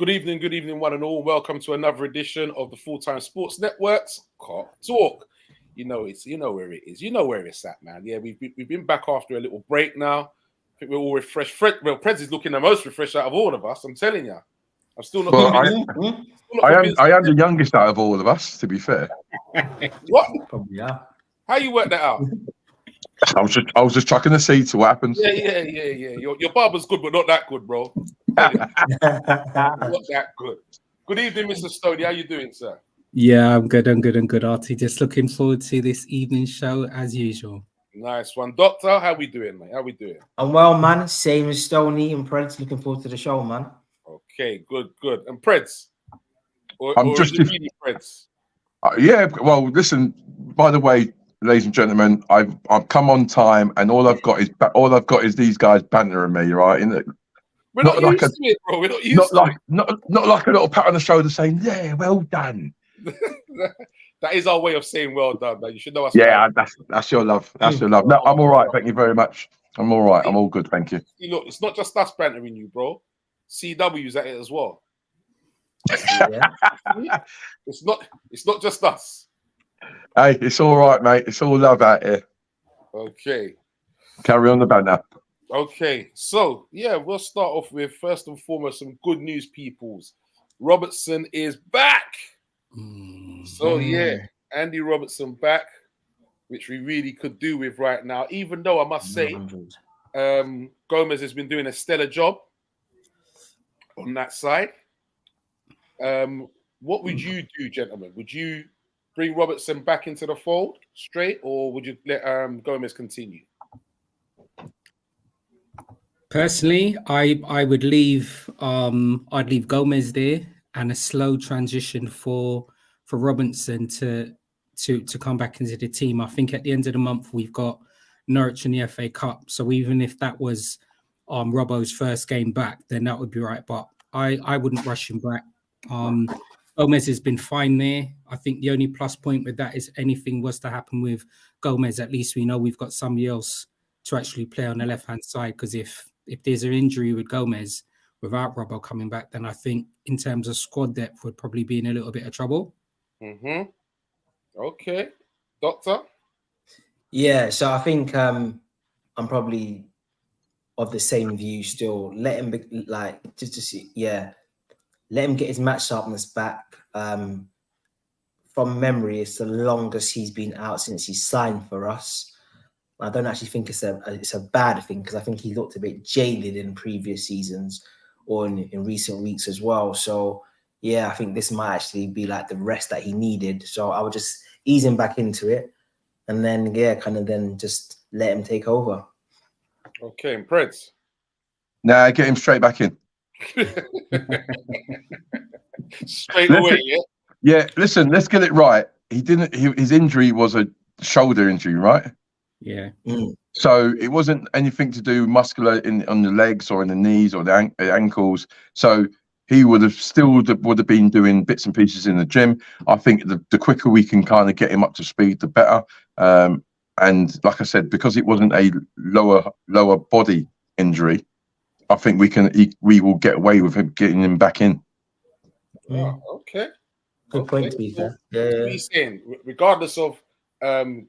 Good evening, one and all. Welcome to another edition of the Full-Time Sports Network's Cop Talk. You know where it is. You know where it's at, man. Yeah, we've been back after a little break now. I think we're all refreshed. Well, Preds is looking the most refreshed out of all of us. I'm telling you. I'm still not convinced. I am the youngest out of all of us, to be fair. What? Probably, yeah. How you work that out? I was just chucking the seed to what happens. Yeah. Your barber's good, but not that good, bro. Not that good. Good evening, Mr. Stoney. How you doing, sir? Yeah, I'm good, Artie. Just looking forward to this evening show as usual. Nice one. Doctor, how we doing, mate? How we doing? I'm well, man. Same as Stoney and Preds. Looking forward to the show, man. Okay, good. And Preds? I'm just really Preds? Yeah, well, listen, by the way, ladies and gentlemen, I've come on time, and all I've got is these guys bantering me, right? We're not used to it, bro. We're not used to it. Not like a little pat on the shoulder saying, "Yeah, well done." That is our way of saying well done, man. You should know us. Yeah, that's your love. That's your love. No, I'm all right. Thank you very much. I'm all right. I'm all good. Thank you. Look, it's not just us bantering you, bro. CW's at it as well. Yeah. It's not just us. Hey, it's all right, mate. It's all love out here. Okay. Carry on the banter. Okay, so yeah, we'll start off with first and foremost some good news, peoples. Robertson is back. So yeah, Andy Robertson back, which we really could do with right now. Even though I must say, Gomez has been doing a stellar job on that side. What would you do, gentlemen? Would you bring Robertson back into the fold straight, or would you let Gomez continue? Personally, I would leave I'd leave Gomez there and a slow transition for Robinson to come back into the team. I think at the end of the month we've got Norwich in the FA Cup, so even if that was Robbo's first game back, then that would be right. But I wouldn't rush him back. Gomez has been fine there. I think the only plus point with that is anything was to happen with Gomez, at least we know we've got somebody else to actually play on the left-hand side, because if there's an injury with Gomez without Robbo coming back, then I think in terms of squad depth would probably be in a little bit of trouble. Okay. Doctor? Yeah, so I think I'm probably of the same view still. Let him be, just to see, let him get his match sharpness back. From memory, it's the longest he's been out since he signed for us. I don't actually think it's a bad thing, because I think he looked a bit jaded in previous seasons or in recent weeks as well. So yeah, I think this might actually be like the rest that he needed. So I would just ease him back into it, and then then just let him take over. Okay, and Preds? Nah, get him straight back in. Straight away, yeah? Yeah, listen, let's get it right. His injury was a shoulder injury, right? Yeah. So it wasn't anything to do muscular on the legs or in the knees or the ankles. So he would have been doing bits and pieces in the gym. I think the quicker we can kind of get him up to speed, the better. And like I said, because it wasn't a lower body injury, I think we will get away with him getting him back in. Oh, okay. Good point to be fair. What are you saying? Regardless of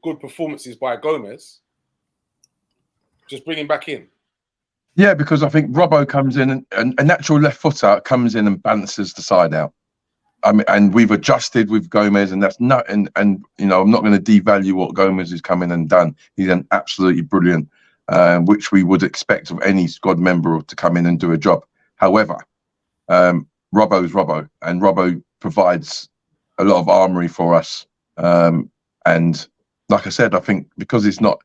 good performances by Gomez, just bring him back in. Yeah, because I think Robbo comes in and a natural left footer comes in and balances the side out. I mean, and we've adjusted with Gomez, and that's not. And you know, I'm not going to devalue what Gomez has come in and done. He's an absolutely brilliant, which we would expect of any squad member to come in and do a job. However, Robbo's Robbo, and Robbo provides a lot of armoury for us. And like I said, I think because it's not,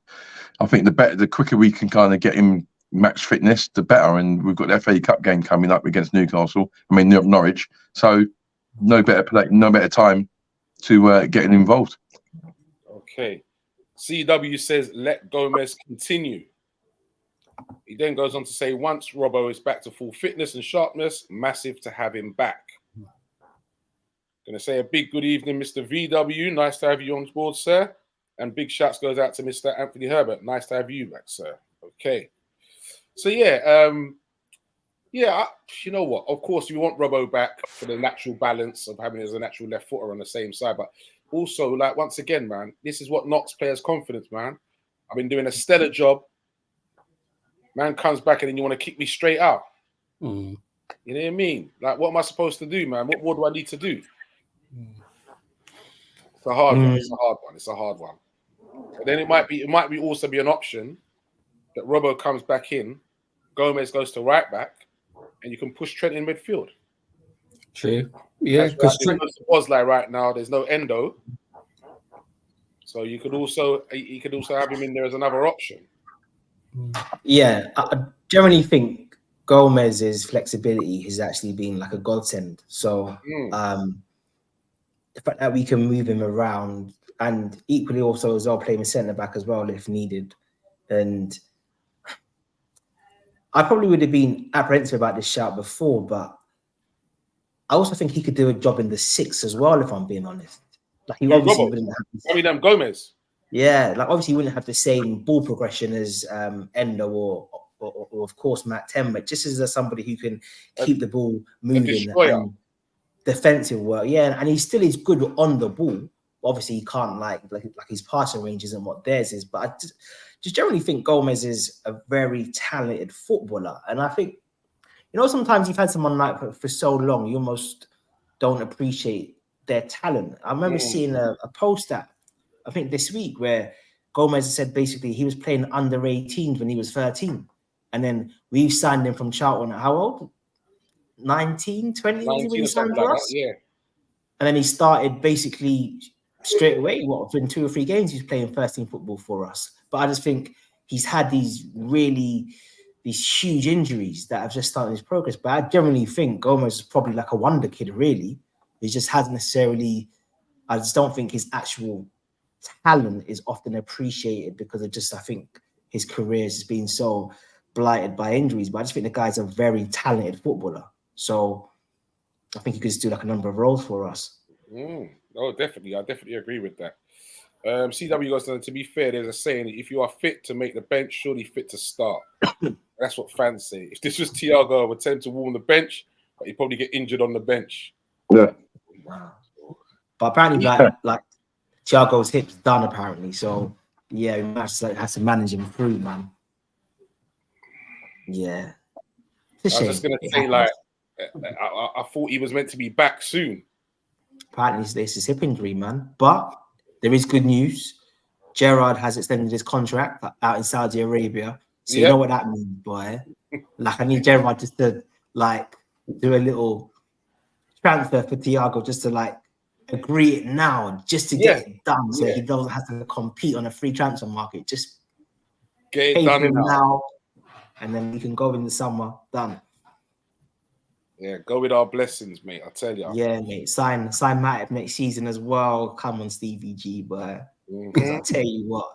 I think the quicker we can kind of get him match fitness, the better. And we've got the FA Cup game coming up against Norwich. So no better time to get him involved. Okay. CW says, let Gomez continue. He then goes on to say, once Robbo is back to full fitness and sharpness, massive to have him back. Going to say a big good evening, Mr. VW. Nice to have you on board, sir. And big shouts goes out to Mr. Anthony Herbert. Nice to have you back, sir. Okay. So, yeah, Yeah, you know what? Of course, you want Robbo back for the natural balance of having as a natural left footer on the same side. But also, like, once again, man, this is what knocks players' confidence, man. I've been doing a stellar job. Man comes back and then you want to kick me straight out. Mm. You know what I mean? Like, what am I supposed to do, man? What more do I need to do? It's a hard one. It's a hard one. It's a hard one. But then it might be also be an option that Robbo comes back in, Gomez goes to right back, and you can push Trent in midfield. True. Yeah, because because there's no Bosley right now. There's no Endo, so you could also have him in there as another option. Yeah, I generally think Gomez's flexibility has actually been like a godsend. So the fact that we can move him around, and equally also as well playing centre back as well if needed. And I probably would have been apprehensive about this shout before, but I also think he could do a job in the 6 as well, if I'm being honest. Like he obviously wouldn't have Gomez. Yeah, like obviously he wouldn't have the same ball progression as Endo or of course Matt 10, but just as somebody who can keep the ball moving and defensive work. Yeah, and he still is good on the ball. Obviously, he can't like his passing range isn't what theirs is, but I just generally think Gomez is a very talented footballer. And I think, you know, sometimes you've had someone like for so long, you almost don't appreciate their talent. I remember seeing a post that I think this week where Gomez said basically he was playing under 18s when he was 13. And then we signed him from Charlton at how old? 19, 20 when he signed for us? Yeah. And then he started basically straight away. Within 2 or 3 games, he's playing first team football for us. But I just think he's had these huge injuries that have just started his progress. But I generally think Gomez is probably like a wonder kid, really. He just hasn't necessarily, I just don't think his actual talent is often appreciated because of just, I think his career has been so blighted by injuries. But I just think the guy's a very talented footballer. So I think he could just do like a number of roles for us. Oh, definitely. I definitely agree with that. CW goes, to be fair, there's a saying, if you are fit to make the bench, surely fit to start. That's what fans say. If this was Thiago, I would tend to warm the bench, but he'd probably get injured on the bench. Yeah. But apparently, like Thiago's hip's done, apparently. So, yeah, we might has to manage him through, man. Yeah. I was just going to say, like, I thought he was meant to be back soon. Apparently, it's his hip injury, man. But there is good news. Gerrard has extended his contract out in Saudi Arabia. So you know what that means, boy. Like, I need Gerrard just to, like, do a little transfer for Thiago just to, like, agree it now, just to get it done so he doesn't have to compete on a free transfer market. Just get it done now, and then we can go in the summer. Done. Yeah, go with our blessings, mate. I tell you. Yeah, mate. Sign Matip next season as well. Come on, Stevie G, boy. Because I tell you what,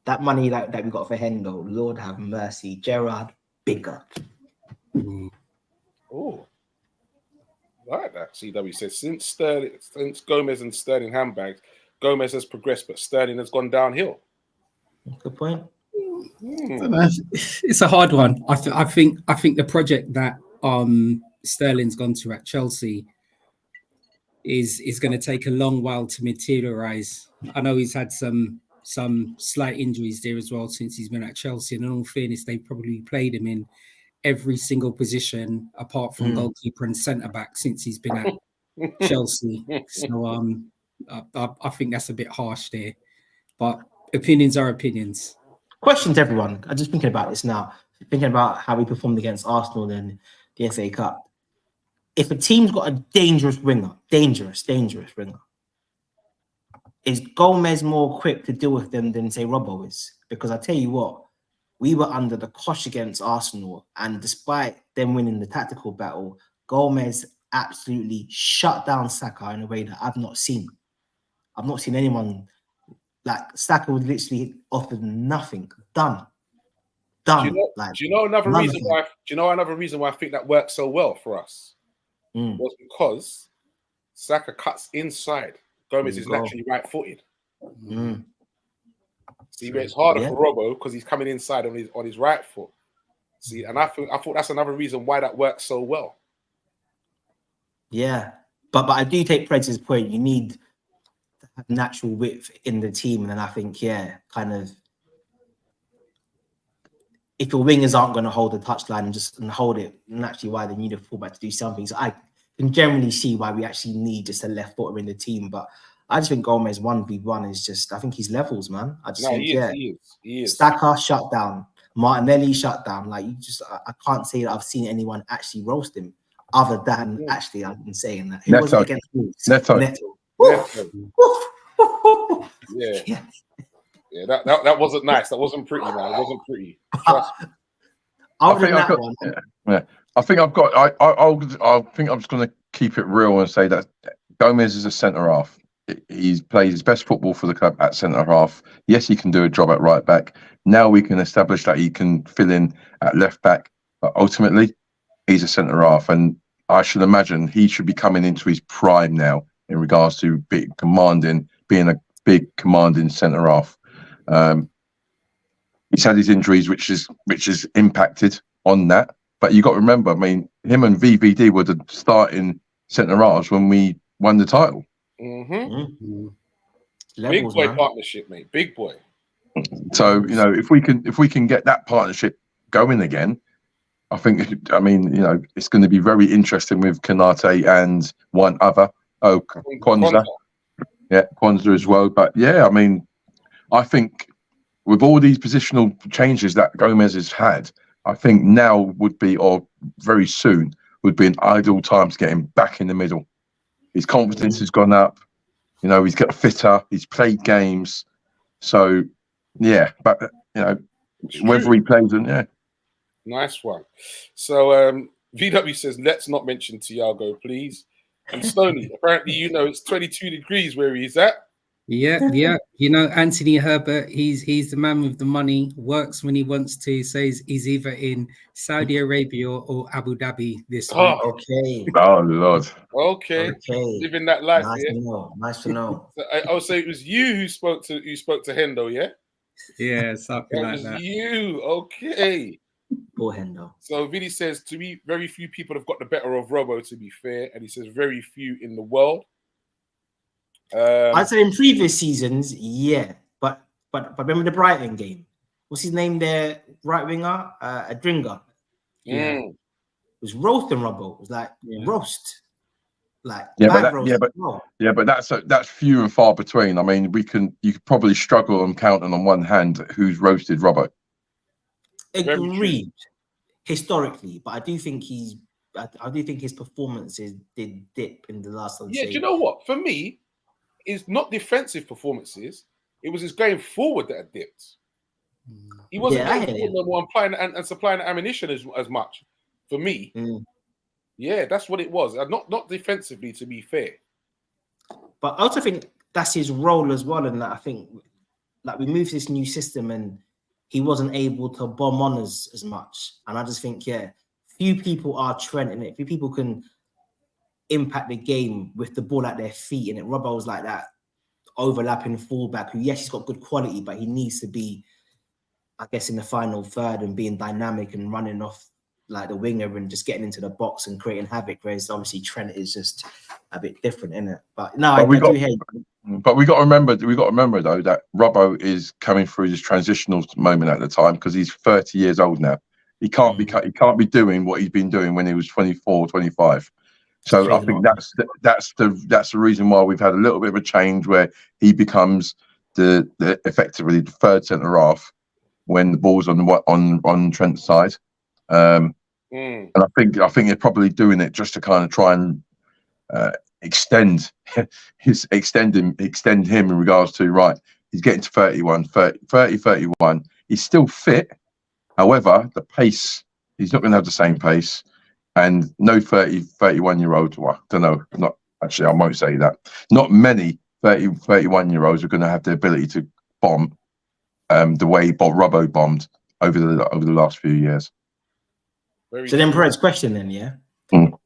that money that we got for Hendo, Lord have mercy. Gerrard, big up. Oh, like that. CW says since Gomez and Sterling handbags, Gomez has progressed, but Sterling has gone downhill. Good point. It's a hard one. I think the project that Sterling's gone to at Chelsea is going to take a long while to materialize. I know he's had some slight injuries there as well since he's been at Chelsea, and in all fairness, they probably played him in every single position apart from goalkeeper and centre back since he's been at Chelsea. So I think that's a bit harsh there, but opinions are opinions. Question to everyone. I'm just thinking about this now. Thinking about how we performed against Arsenal in the FA Cup. If a team's got a dangerous winger, is Gomez more equipped to deal with them than, say, Robbo is? Because I tell you what, we were under the cosh against Arsenal, and despite them winning the tactical battle, Gomez absolutely shut down Saka in a way that I've not seen. I've not seen anyone like Saka would literally offer nothing. Done. Do you know another reason why? Do you know another reason why I think that worked so well for us? Was because Saka cuts inside. Gomez is naturally right-footed. See, but it's harder for Robbo because he's coming inside on his right foot. See, and I thought that's another reason why that works so well. Yeah, but I do take Preds' point. You need to have natural width in the team, and then I think kind of if your wingers aren't going to hold the touchline and hold it naturally, why they need a fullback to do something. So I can generally see why we actually need just a left footer in the team, but I just think Gomez 1v1 is just, I think he's levels, man. I just think he is. Stacker shut down, Martinelli shut down. Like I can't say that I've seen anyone actually roast him, other than actually I've been saying that. Who was it against Wolves? Neto. Yeah, that wasn't nice. That wasn't pretty, man. It wasn't pretty. Trust me. I think I'm just going to keep it real and say that Gomez is a centre half. He's played his best football for the club at centre half. Yes, he can do a job at right back. Now we can establish that he can fill in at left back. But ultimately, he's a centre half, and I should imagine he should be coming into his prime now in regards to being a big commanding centre half. He's had his injuries, which is impacted on that. But you got to remember, I mean, him and VVD were the starting centre halves when we won the title. Mm-hmm. Levels, big boy man. partnership, mate. Big boy. So if we can get that partnership going again, I mean, it's going to be very interesting with Kanate and one other. Oh, Kwanzaa. Yeah, Kwanzaa as well. But yeah, I mean, I think with all these positional changes that Gomez has had, I think now would be, or very soon, would be an ideal time to get him back in the middle. His confidence has gone up. He's got fitter. He's played games. So, yeah, but, whether he plays and Nice one. So, VW says, let's not mention Thiago, please. And Stoney, apparently, it's 22 degrees where he's at. Yeah. Anthony Herbert, he's the man with the money, works when he wants to, says he's either in Saudi Arabia or Abu Dhabi this week. Okay. Oh, Lord. Okay. Living that life, Nice to know. So it was you who spoke to Hendo, yeah? Yeah, something like that. You, okay. Poor Hendo. So Vinny says, to me, very few people have got the better of Robbo, to be fair. And he says, very few in the world. I'd say in previous seasons, yeah. But remember the Brighton game? What's his name there? Right winger? Adringa. Yeah. It was roasting Robbo. It was like roast. Like but that's few and far between. I mean, you could probably struggle on counting on one hand who's roasted Robbo. Agreed, historically, but I do think his performances did dip in the last. Yeah, do you know what? For me, it's not defensive performances. It was his going forward that had dipped. He wasn't applying and supplying ammunition as much. For me, yeah, that's what it was. Not defensively, to be fair. But I also think that's his role as well, and that I think we moved to this new system and he wasn't able to bomb on as much. And I just think, few people are trending it. Few people can impact the game with the ball at their feet. And Robbo was like that overlapping fullback who, yes, he's got good quality, but he needs to be, I guess, in the final third and being dynamic and running off like the winger and just getting into the box and creating havoc. Whereas obviously Trent is just a bit different, isn't it? But no, I do hate. But we got to remember though that Robbo is coming through this transitional moment at the time because he's 30 years old now. He can't be doing what he's been doing when he was 24, 25. So I think that's the reason why we've had a little bit of a change where he becomes the effectively the third centre half when the ball's on Trent's side. And I think they're probably doing it just to kind of try and extend him in regards to, right, he's getting to 31. He's still fit. However, the pace, he's not going to have the same pace. And no 31-year-old, well, I don't know, not actually, I won't say that. Not many 31-year-olds are going to have the ability to bomb the way Robbo bombed over the last few years. So then, Perez, question then, yeah?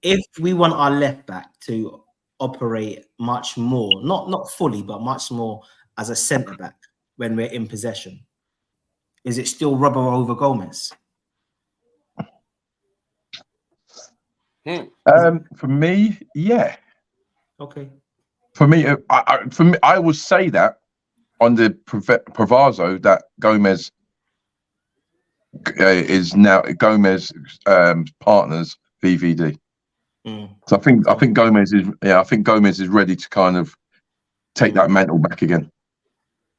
If we want our left back to operate much more, not fully, but much more as a centre back when we're in possession, is it still Robbo over Gomez? For me, yeah. Okay. For me, I would say that on the proviso that Gomez is now Gomez partners VVD. So I think Gomez is ready to kind of take that mantle back again,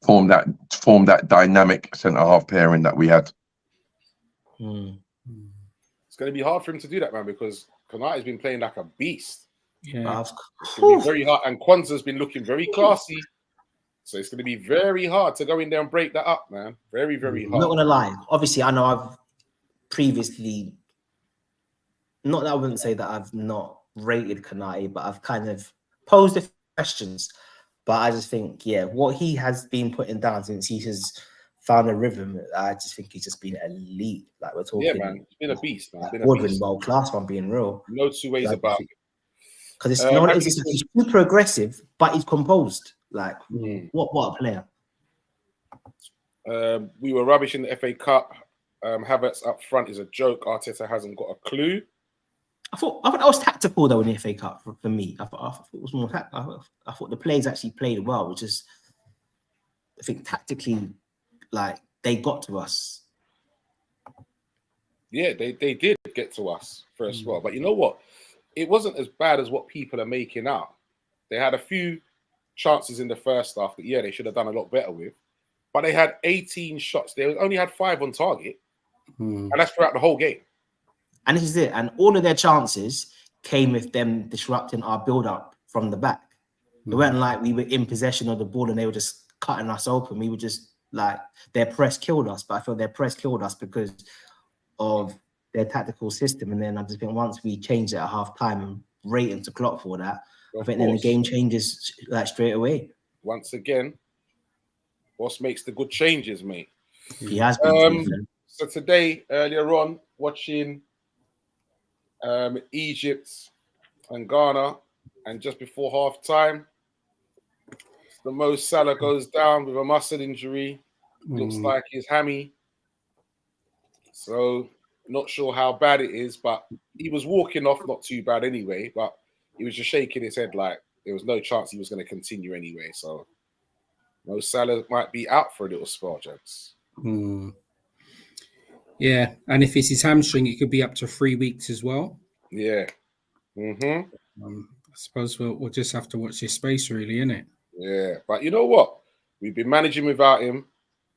form that dynamic centre half pairing that we had. It's going to be hard for him to do that, man, because Konate's been playing like a beast. Yeah, it's going to be very hard, and Kwanzaa's been looking very classy. So it's going to be very hard to go in there and break that up, man. Very, very hard. I'm not going to lie. Obviously, I know I've previously, not that I wouldn't say that I've not rated Konate, but I've kind of posed a few questions. But I just think, yeah, what he has been putting down since he has found a rhythm, I just think he's just been elite. Like we're talking. Yeah, man. He's been a beast, man. Been world class, one being real. No two ways about it. Because it's not he's super aggressive, but he's composed. Like, what a player. We were rubbish in the FA Cup. Havertz up front is a joke. Arteta hasn't got a clue. I thought that was tactical though in the FA Cup for me. I thought it was more tactical. I thought the players actually played well, which is, I think, tactically, like they got to us. Yeah, they did get to us first of all. But you know what? It wasn't as bad as what people are making out. They had a few chances in the first half that, yeah, they should have done a lot better with. But they had 18 shots. They only had 5 on target. And that's throughout the whole game. And this is it. And all of their chances came with them disrupting our build-up from the back. It weren't like we were in possession of the ball and they were just cutting us open. We were just like, their press killed us. But I feel their press killed us because of their tactical system. And then I just think once we changed it at half time and rating to clock for that, I think then the game changes like straight away. Once again, boss makes the good changes, mate. He has been. So today, earlier on, watching Egypt and Ghana, and just before half time, the Mo Salah goes down with a muscle injury. Looks like his hammy. So not sure how bad it is, but he was walking off not too bad anyway, but he was just shaking his head like there was no chance he was going to continue anyway. So Mo Salah might be out for a little spell, gents. Yeah, and if it's his hamstring, it could be up to 3 weeks as well. Yeah. I suppose we'll just have to watch this space, really, innit? Yeah, but you know what? We've been managing without him.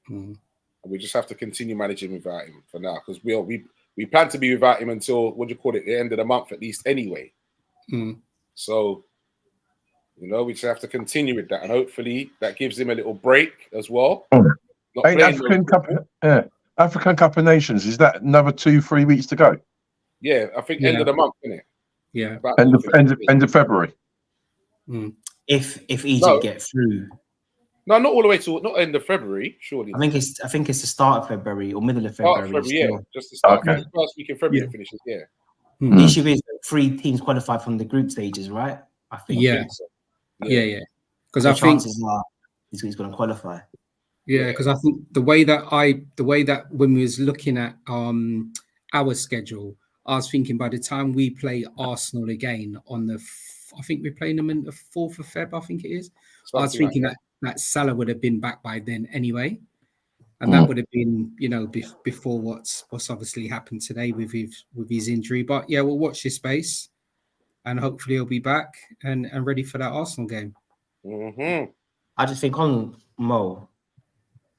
And we just have to continue managing without him for now, because we plan to be without him until, the end of the month at least anyway. So, we just have to continue with that, and hopefully that gives him a little break as well. African Cup of Nations, is that another 2-3 weeks to go? Yeah, I think end of the month, isn't it? Yeah, end of February. If Egypt get through. No, not all the way to not end of February, surely. I think it's the start of February or middle of February. Just the start. Okay. The first week in February it finishes. Yeah. The issue is 3 teams qualified from the group stages, right? I think. Yeah. Because I think chances are he's going to qualify. Yeah, because I think the way that when we was looking at our schedule, I was thinking by the time we play Arsenal again on I think we're playing them in the 4th of Feb, I think it is. I was thinking that Salah would have been back by then anyway. And that would have been, before what's obviously happened today with his injury. But yeah, we'll watch his space and hopefully he'll be back and ready for that Arsenal game. I just think on Mo,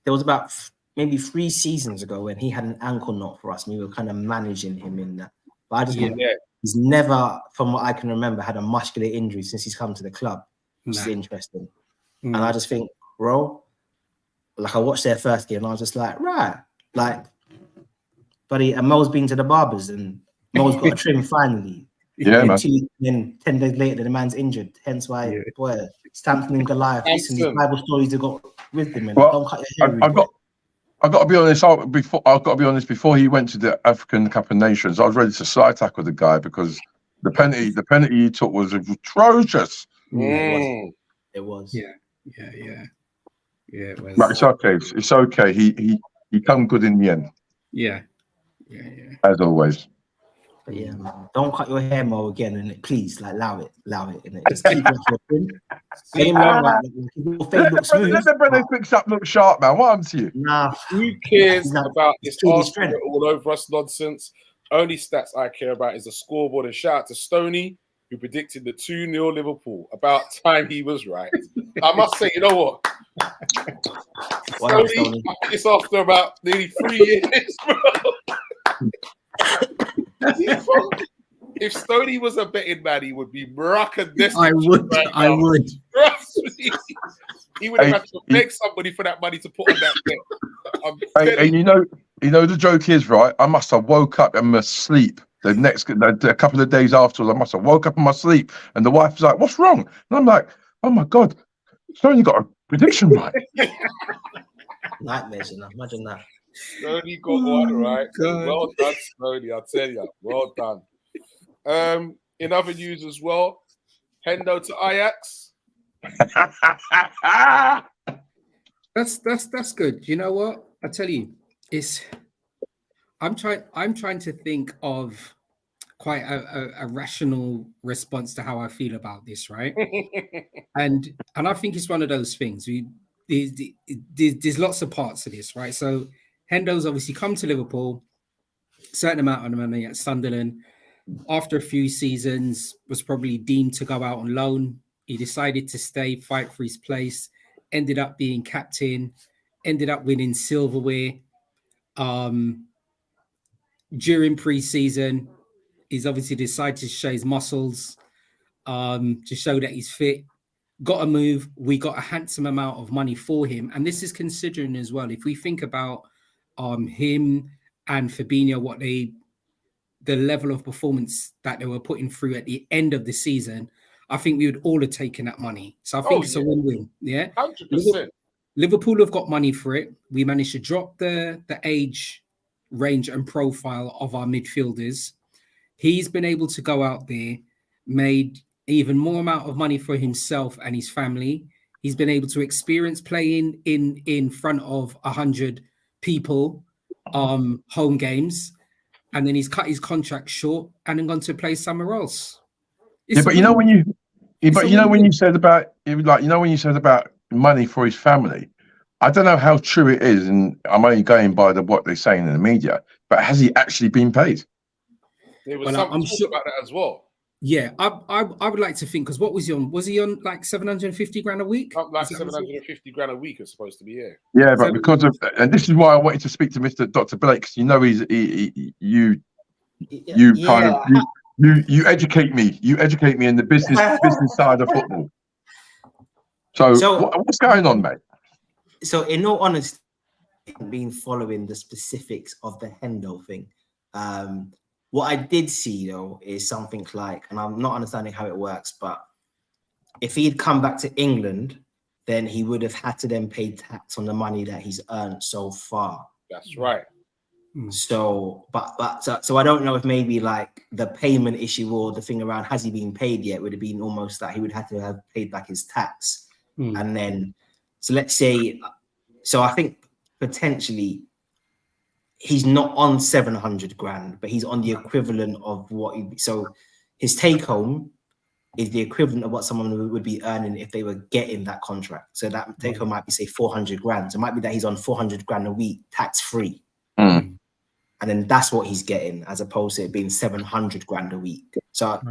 there was about maybe 3 seasons ago when he had an ankle knot for us and we were kind of managing him in that. But I just think he's never, from what I can remember, had a muscular injury since he's come to the club, which is interesting. And I just think, bro, like I watched their first game and I was just like, right, like, buddy, and Mo's been to the barbers and Mo's got a trim finally. Yeah, man. Then 10 days later, the man's injured. Hence why, boy, Samson and Goliath. Listen, these Bible stories have got wisdom in it. Don't cut your hair. I've got to be honest. Before he went to the African Cup of Nations, I was ready to side tackle the guy because the penalty he took was atrocious. It was. Yeah. It was. But it's okay. It's okay. He come good in the end. Yeah. As always. But yeah, man, don't cut your hair, Mo, again, and please, like, allow it, innit? Just keep it your thing. Get him wrong, like, your fade looks smooth. Let the brother fix up, look sharp, man. What happened to you? Nah, Who cares about this truly Arsenal strength. all over us nonsense? Only stats I care about is the scoreboard. And shout out to Stoney, who predicted the 2-0 Liverpool. About time he was right. I must say, you know what? Stoney, it's after about nearly 3 years, bro. If Stoney was a betting man, he would be rocking this. I would. Trust me. He would have had to beg somebody for that money to put on that bet. And you know the joke is, right? I must have woke up in my sleep a couple of days afterwards. I must have woke up in my sleep, and the wife was like, "What's wrong?" And I'm like, "Oh my god, Stoney got a prediction right." Nightmares, you know. Imagine that. Stoney got one right. Well done, Stoney. I'll tell you. Well done. In other news as well, Hendo to Ajax. That's good. You know what? I tell you, I'm trying to think of quite a rational response to how I feel about this, right? and I think it's one of those things. There's lots of parts to this, right? So Hendo's obviously come to Liverpool, certain amount of money at Sunderland. After a few seasons, was probably deemed to go out on loan. He decided to stay, fight for his place, ended up being captain, ended up winning silverware. During pre-season, he's obviously decided to show his muscles, to show that he's fit. Got a move. We got a handsome amount of money for him. And this is considering as well, if we think about him and Fabinho, the level of performance that they were putting through at the end of the season, I think we would all have taken that money. So I think it's a win-win. Yeah, 100%. Liverpool have got money for it. We managed to drop the age range and profile of our midfielders. He's been able to go out there, made even more amount of money for himself and his family. He's been able to experience playing in front of 100 people, home games. And then he's cut his contract short and then gone to play somewhere else. When you said about money for his family, I don't know how true it is, and I'm only going by what they're saying in the media. But has he actually been paid? There was something about that as well. Yeah, I would like to think, because what was he on? Was he on like 750 grand a week? Like 750 grand a week is supposed to be, yeah. Yeah, but because of, and this is why I wanted to speak to Dr. Blake, because you know you educate me. You educate me in the business side of football. So what's going on, mate? So in all honesty, I've been following the specifics of the Hendo thing. What I did see though is something like, and I'm not understanding how it works, but if he'd come back to England, then he would have had to then pay tax on the money that he's earned so far. That's right. So I don't know if maybe like the payment issue or the thing around has he been paid yet would have been almost that he would have to have paid back his tax. And then, so let's say, so I think potentially he's not on 700 grand, but he's on the equivalent of so his take home is the equivalent of what someone would be earning if they were getting that contract. So that take home might be say 400 grand. So it might be that he's on 400 grand a week, tax free. And then that's what he's getting, as opposed to it being 700 grand a week. So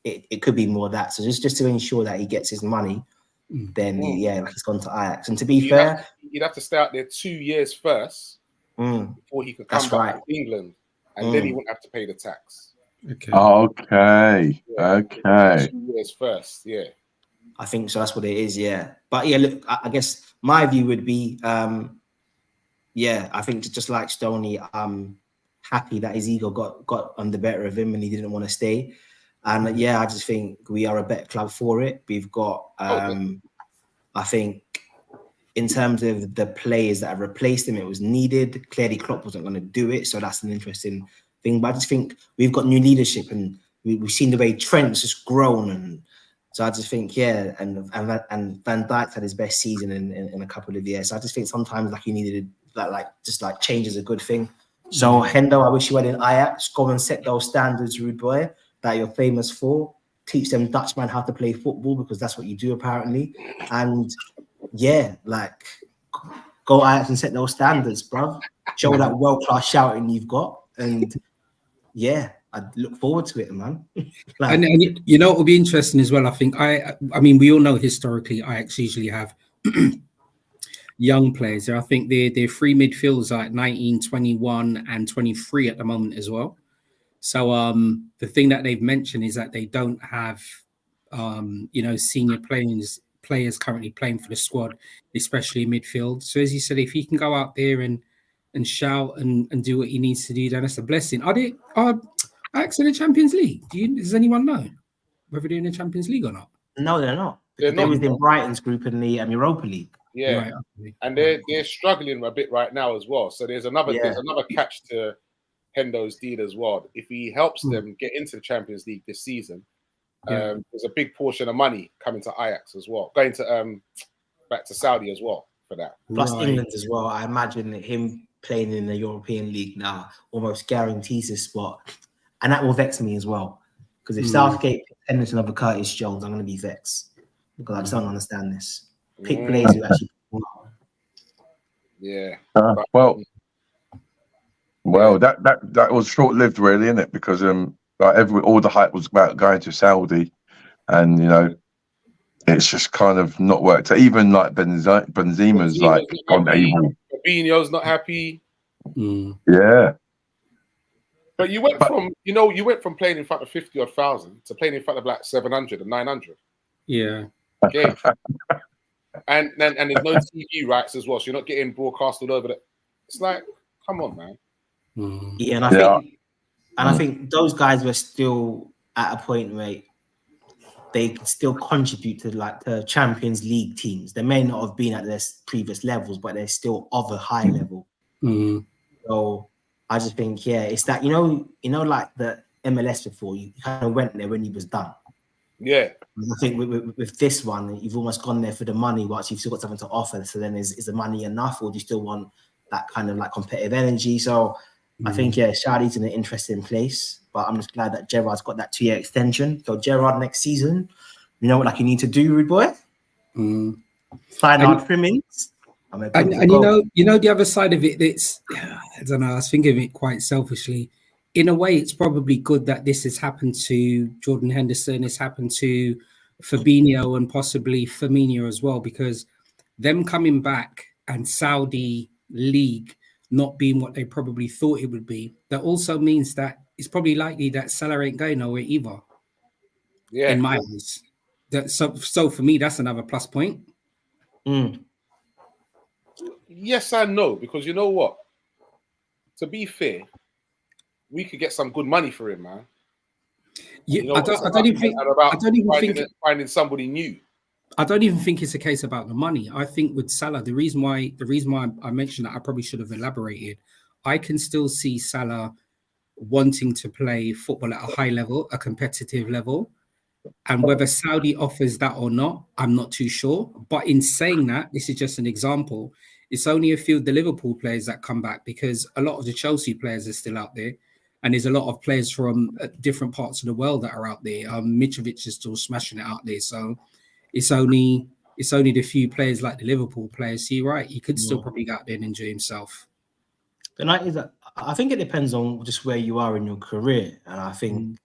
it could be more of that. So just to ensure that he gets his money, then he's gone to Ajax. And to be fair, he'd have to stay out there 2 years first before he could come back to England, and then he wouldn't have to pay the tax. Okay. 2 years first, yeah. I think so. That's what it is, yeah. But yeah, look, I guess my view would be, I think just like Stoney, I'm happy that his ego got on the better of him and he didn't want to stay. And I just think we are a better club for it. We've got, I think, in terms of the players that have replaced him, it was needed. Clearly, Klopp wasn't going to do it, so that's an interesting thing. But I just think we've got new leadership, and we've seen the way Trent's just grown, and so I just think, and Van Dijk's had his best season in a couple of years. So I just think sometimes like you needed that, like just like change is a good thing. So Hendo, I wish you were in Ajax. Go and set those standards, rude boy, that you're famous for. Teach them Dutchman how to play football, because that's what you do apparently. And yeah, like go Ajax and set those standards, bruv. Show that world-class shouting you've got. And yeah, I look forward to it, man. Like, and you know, it'll be interesting as well. I think I mean, we all know historically Ajax usually have young players. I think their free midfielders are at 19, 21, and 23 at the moment as well. So the thing that they've mentioned is that they don't have you know, senior players currently playing for the squad, especially in midfield. So as you said, if he can go out there and shout and do what he needs to do, then it's a blessing. Are Ajax in the Champions League? Does anyone know whether they're in the Champions League or not? no, they're not. They was in Brighton's group in the Europa League. Yeah, Right, okay. and they're struggling a bit right now as well. So there's another catch to Hendo's deal as well. If he helps them get into the Champions League this season, there's a big portion of money coming to Ajax as well, going to back to Saudi as well for that. Plus England as well. I imagine that him playing in the European League now almost guarantees his spot, and that will vex me as well. Because if Southgate picks another Curtis Jones, I'm going to be vexed because I just don't understand this. Pick players who actually. Yeah. Well, that was short-lived, really, isn't it? Because like all the hype was about going to Saudi, and you know, it's just kind of not worked. Even like Benzema's like unable. Fabinho's not happy. Yeah. But you went from playing in front of 50,000 to playing in front of like 700 and 900. Yeah. Okay. And there's no TV rights as well, so you're not getting broadcasted over that. It's like, come on, man. Yeah, and I think those guys were still at a point where they could still contribute to like the Champions League teams. They may not have been at their previous levels, but they're still of a high level. So I just think, yeah, it's that you know, like the MLS before, you kind of went there when you was done. Yeah. I think with this one, you've almost gone there for the money, whilst you've still got something to offer. So then is the money enough, or do you still want that kind of like competitive energy? So I think, yeah, Shadi's in an interesting place, but I'm just glad that Gerrard's got that 2-year extension. So Gerrard next season, you know what like you need to do, rude boy? Sign out Trimmings. And you know the other side of it, it's I don't know, I was thinking of it quite selfishly. In a way, it's probably good that this has happened to Jordan Henderson, it's happened to Fabinho and possibly Firmino as well, because them coming back and Saudi League not being what they probably thought it would be, that also means that it's probably likely that Salah ain't going nowhere either. Yeah. In my eyes. So for me, that's another plus point. Yes and no, because you know what? To be fair, we could get some good money for him, man. Yeah, you know, I don't even think finding somebody new. I don't even think it's a case about the money. I think with Salah, the reason why I mentioned that, I probably should have elaborated. I can still see Salah wanting to play football at a high level, a competitive level. And whether Saudi offers that or not, I'm not too sure. But in saying that, this is just an example. It's only a few of the Liverpool players that come back, because a lot of the Chelsea players are still out there. And there's a lot of players from different parts of the world that are out there. Mitrovic is still smashing it out there. So it's only the few players like the Liverpool players. So you're right, he could still probably go out there and enjoy himself. I think it depends on just where you are in your career. And I think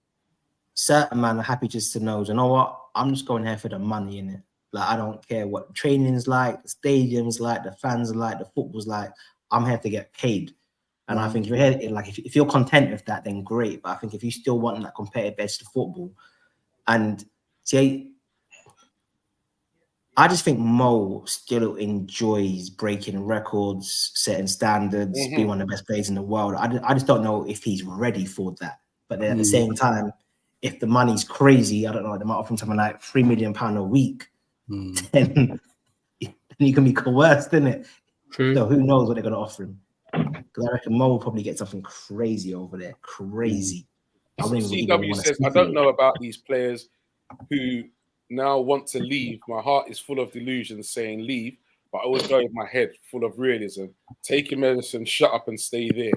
certain men are happy just to know, you know what, I'm just going here for the money in it. Like, I don't care what training's like, the stadium's like, the fans are like, the football's like. I'm here to get paid. And I think if you're here, like, if you're content with that, then great. But I think if you still want that competitive edge to football, and see, I just think Mo still enjoys breaking records, setting standards, being one of the best players in the world. I just don't know if he's ready for that. But then at the same time, if the money's crazy, I don't know, they might offer him something like £3 million a week, then you can be coerced, isn't it? True. So who knows what they're going to offer him? Because I reckon Mo will probably get something crazy over there. Crazy. CW says, I don't know about these players who now want to leave. My heart is full of delusions saying leave, but I always go with my head full of realism. Take your medicine, shut up and stay there.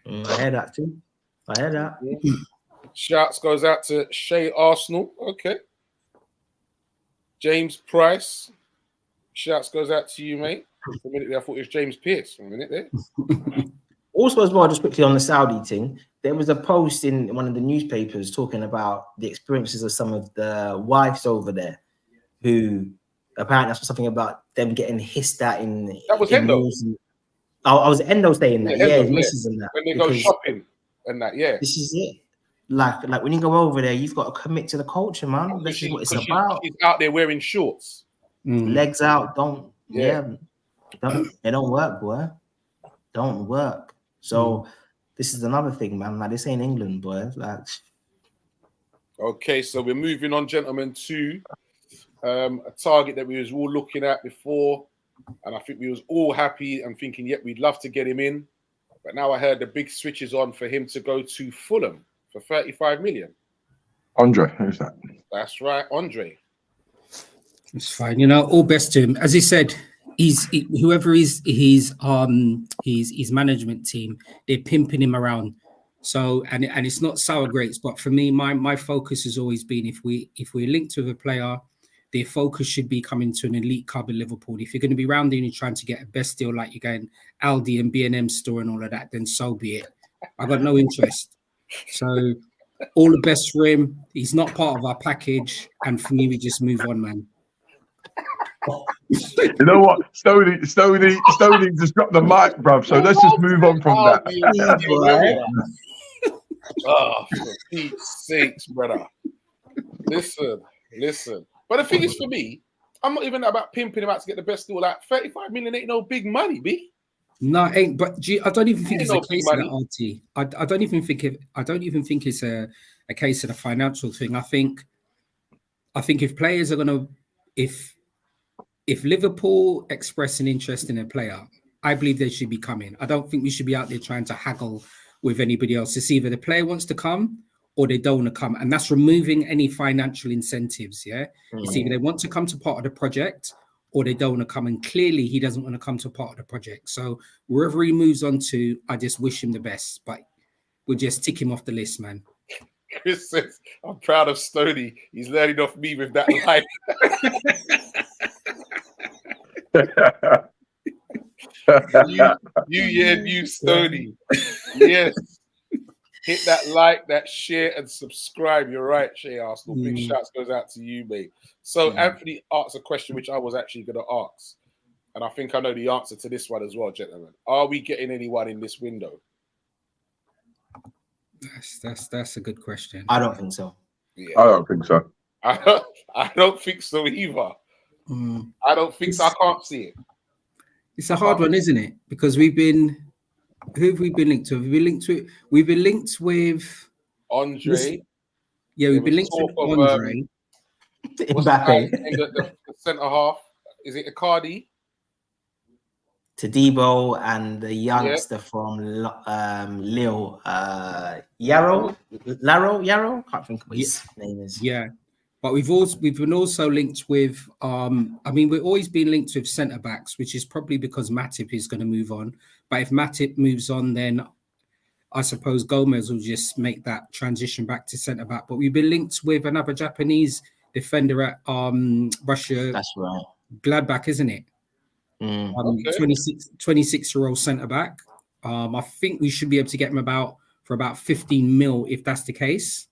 I hear that too. I hear that. Shouts goes out to Shay Arsenal. Okay. James Price. Shouts goes out to you, mate. For a minute there, I thought it was James Pierce. For a minute there. Also, as well, just quickly on the Saudi thing, there was a post in one of the newspapers talking about the experiences of some of the wives over there, who apparently that's something about them getting hissed at in. That was in Endo. malls. I was Endo saying that. Yeah, his Endo, missus and that. When they go shopping and that, yeah. This is it. Like when you go over there, you've got to commit to the culture, man. This is what it's about. She's out there wearing shorts. Legs out, they don't work, boy. Don't work. So this is another thing, man. Like this ain't England, boy. Like, okay, so we're moving on, gentlemen, to a target that we was all looking at before, and I think we was all happy and thinking, yep, we'd love to get him in. But now I heard the big switch is on for him to go to Fulham for 35 million. Andre, who's that? That's right, Andre. It's fine, you know. All best to him. As he said, whoever is his management team, they're pimping him around. So and it's not sour grapes, but for me, my focus has always been if we're linked with a player, their focus should be coming to an elite club in Liverpool. If you're going to be rounding and trying to get a best deal, like you're going Aldi and B&M store and all of that, then so be it. I got no interest. So all the best for him. He's not part of our package, and for me, we just move on, man. You know what? Stoney just dropped the mic, bruv. So let's just move on from that. Oh, for Pete's sakes, brother. Listen. But the thing is, for me, I'm not even about pimping him out to get the best deal. Like 35 million ain't no big money, B. No, it ain't. But I don't even think it's a case of the RT. I don't even think it's a case of the financial thing. I think if players are gonna, if Liverpool express an interest in a player, I believe they should be coming. I don't think we should be out there trying to haggle with anybody else. It's either the player wants to come or they don't want to come, and that's removing any financial incentives. Yeah, it's either they want to come to part of the project or they don't want to come, and clearly he doesn't want to come to part of the project. So wherever he moves on to, I just wish him the best, but we'll just tick him off the list, man. Chris says, I'm proud of Stoney. He's learning off me with that line. you Stoney. Yes. Hit that like, that share, and subscribe. You're right, Shay Arsenal. Big shouts goes out to you, mate. So Anthony asked a question which I was actually going to ask, and I think I know the answer to this one as well, gentlemen. Are we getting anyone in this window? That's a good question. I don't think so. Yeah. I don't think so. I don't think so either. I don't think so. I can't see it. It's a hard one, isn't it? Because who have we been linked to? We've been linked with Andre. Yeah, we've been linked with Andre. Mbappe. The centre half. Is it Icardi? Tadibo and the youngster from Lille, Yarrow. Can't think of what his name is. Yeah, but we've been also linked with. We've always been linked with centre backs, which is probably because Matip is going to move on. But if Matip moves on, then I suppose Gomez will just make that transition back to centre back. But we've been linked with another Japanese defender at Russia. That's right. Gladbach, isn't it? 26-year-old centre back. I think we should be able to get him for about 15 mil if that's the case.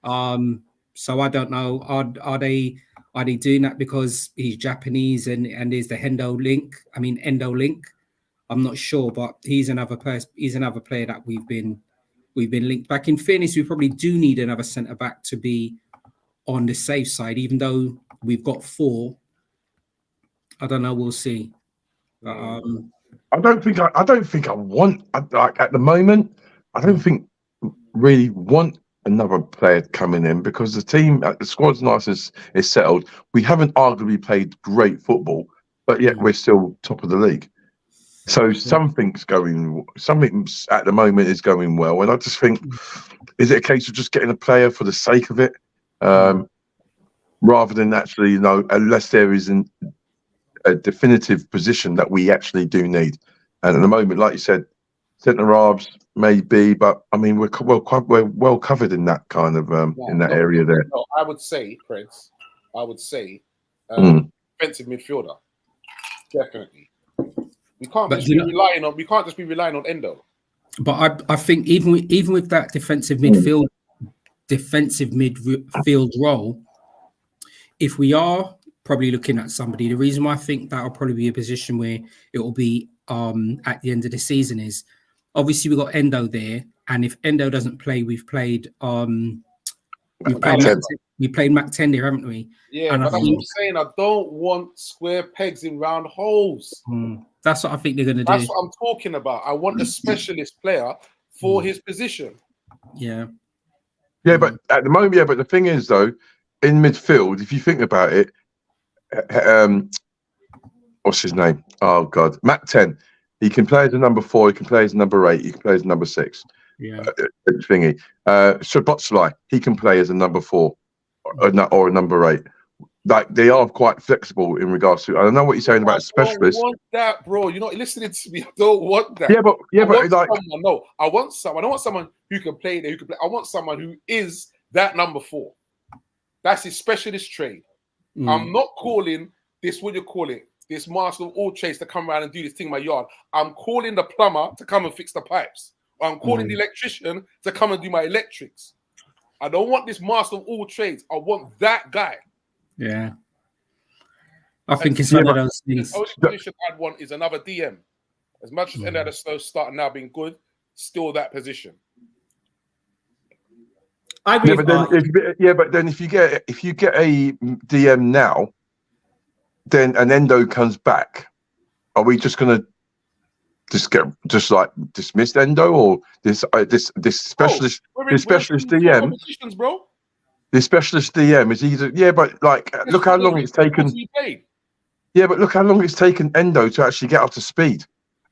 So I don't know. Are they doing that because he's Japanese and there's the Endo link? I'm not sure, but he's another person. He's another player that we've been linked back. In fairness, we probably do need another centre back to be on the safe side, even though we've got 4. I don't know. We'll see. I don't think I want, like at the moment. I don't think really want another player coming in because the squad's nice is settled. We haven't arguably played great football, but yet we're still top of the league. So something at the moment is going well, and I just think, is it a case of just getting a player for the sake of it, rather than actually, unless there is a definitive position that we actually do need. And at the moment, like you said, centre halves maybe, but I mean we're well covered in that kind of in that area there. No, I would say, Prince. I would say defensive midfielder, definitely. We can't just be relying on. We can't just be relying on Endo. But I think even with that defensive midfield role, if we are probably looking at somebody, the reason why I think that'll probably be a position where it will be at the end of the season is obviously we've got Endo there, and if Endo doesn't play, we've played Mac 10 there, haven't we? Yeah, and but I'm saying I don't want square pegs in round holes. That's what I think they're going to do. That's what I'm talking about. I want a specialist player for his position. Yeah. Yeah, but at the moment, but the thing is, though, in midfield, if you think about it, what's his name? Oh, God. Mac 10. He can play as a number 4. He can play as a number 8. He can play as a number 6. Yeah. Thingy. Szoboszlai, he can play as a number 4 or a number 8. Like, they are quite flexible in regards to. I don't know what you're saying about specialists. I don't want that, bro. You're not listening to me. I don't want that. Yeah, but like, I want someone. I don't want someone who can play there. I want someone who is that number 4. That's his specialist trade. I'm not calling this. What you call it? This master of all trades to come around and do this thing in my yard. I'm calling the plumber to come and fix the pipes. I'm calling the electrician to come and do my electrics. I don't want this master of all trades. I want that guy. Yeah. I think it's one of those things. The only position I'd want is another DM. As much as any of the slow start now being good, still that position. I agree. But then if you get a DM now, then an Endo comes back, are we just gonna dismiss Endo or this specialist DM? Positions, bro. The specialist DM is either but like look how long it's taken. Yeah, but look how long it's taken Endo to actually get up to speed.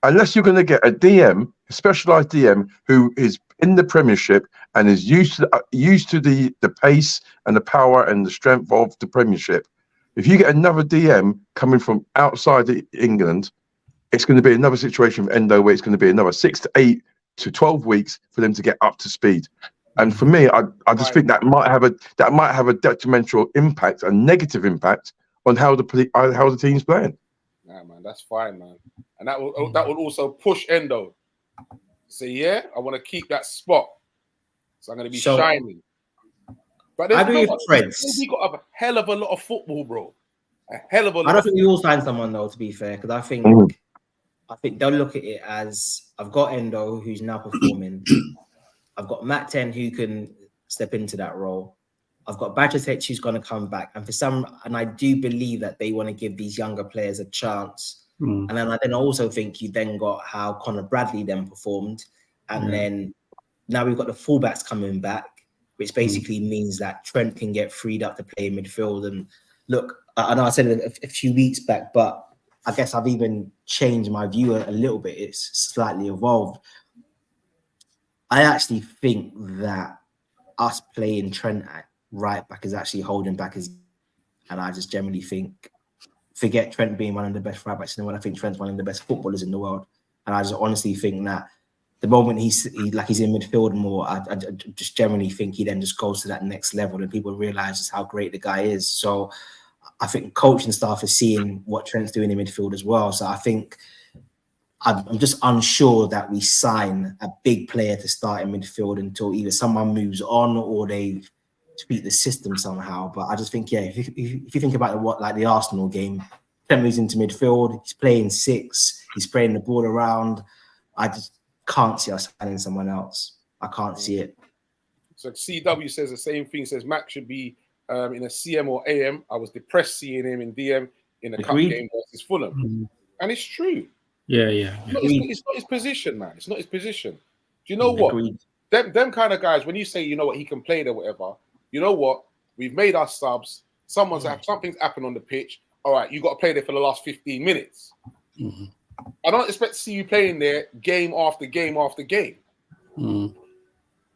Unless you're going to get a DM, a specialised DM who is in the Premiership and is used to the pace and the power and the strength of the Premiership. If you get another DM coming from outside England, it's going to be another situation with Endo where it's going to be another 6 to 8 to 12 weeks for them to get up to speed. And for me, I just think that might have a detrimental impact, a negative impact on how the team's playing. Nah, man, that's fine, man, and that will also push Endo. Say, yeah, I want to keep that spot, so I'm going to be shining. But I agree with Fred's. We got a hell of a lot of football, bro. A hell of a lot. I don't think we all sign someone though, to be fair, because I think they'll look at it as I've got Endo who's now performing. I've got Matt 10 who can step into that role. I've got Bajcetic who's going to come back, and I do believe that they want to give these younger players a chance. And then I also think you then got how Conor Bradley then performed, and then now we've got the fullbacks coming back, which basically means that Trent can get freed up to play in midfield. And look, I know I said it a few weeks back, but I guess I've even changed my view a little bit. It's slightly evolved. I actually think that us playing Trent at right back is actually holding back and I just generally think, forget Trent being one of the best right backs in the world. I think Trent's one of the best footballers in the world. And I just honestly think that the moment he's in midfield more, I just generally think he then just goes to that next level and people realize just how great the guy is. So I think coaching staff is seeing what Trent's doing in midfield as well. So I think I'm just unsure that we sign a big player to start in midfield until either someone moves on or they tweak the system somehow. But I just think, if you think about the Arsenal game, Trent moves into midfield, he's playing 6, he's spraying the ball around. I just can't see us signing someone else. I can't see it. So CW says the same thing, says Mac should be in a CM or AM. I was depressed seeing him in DM in the cup game versus Fulham. And it's true. Yeah. It's not his position, man. It's not his position. Do you know what? Agreed. Them kind of guys, when you say, you know what, he can play there, whatever, you know what? We've made our subs. Something's happened on the pitch. All right, you got to play there for the last 15 minutes. I don't expect to see you playing there game after game after game. And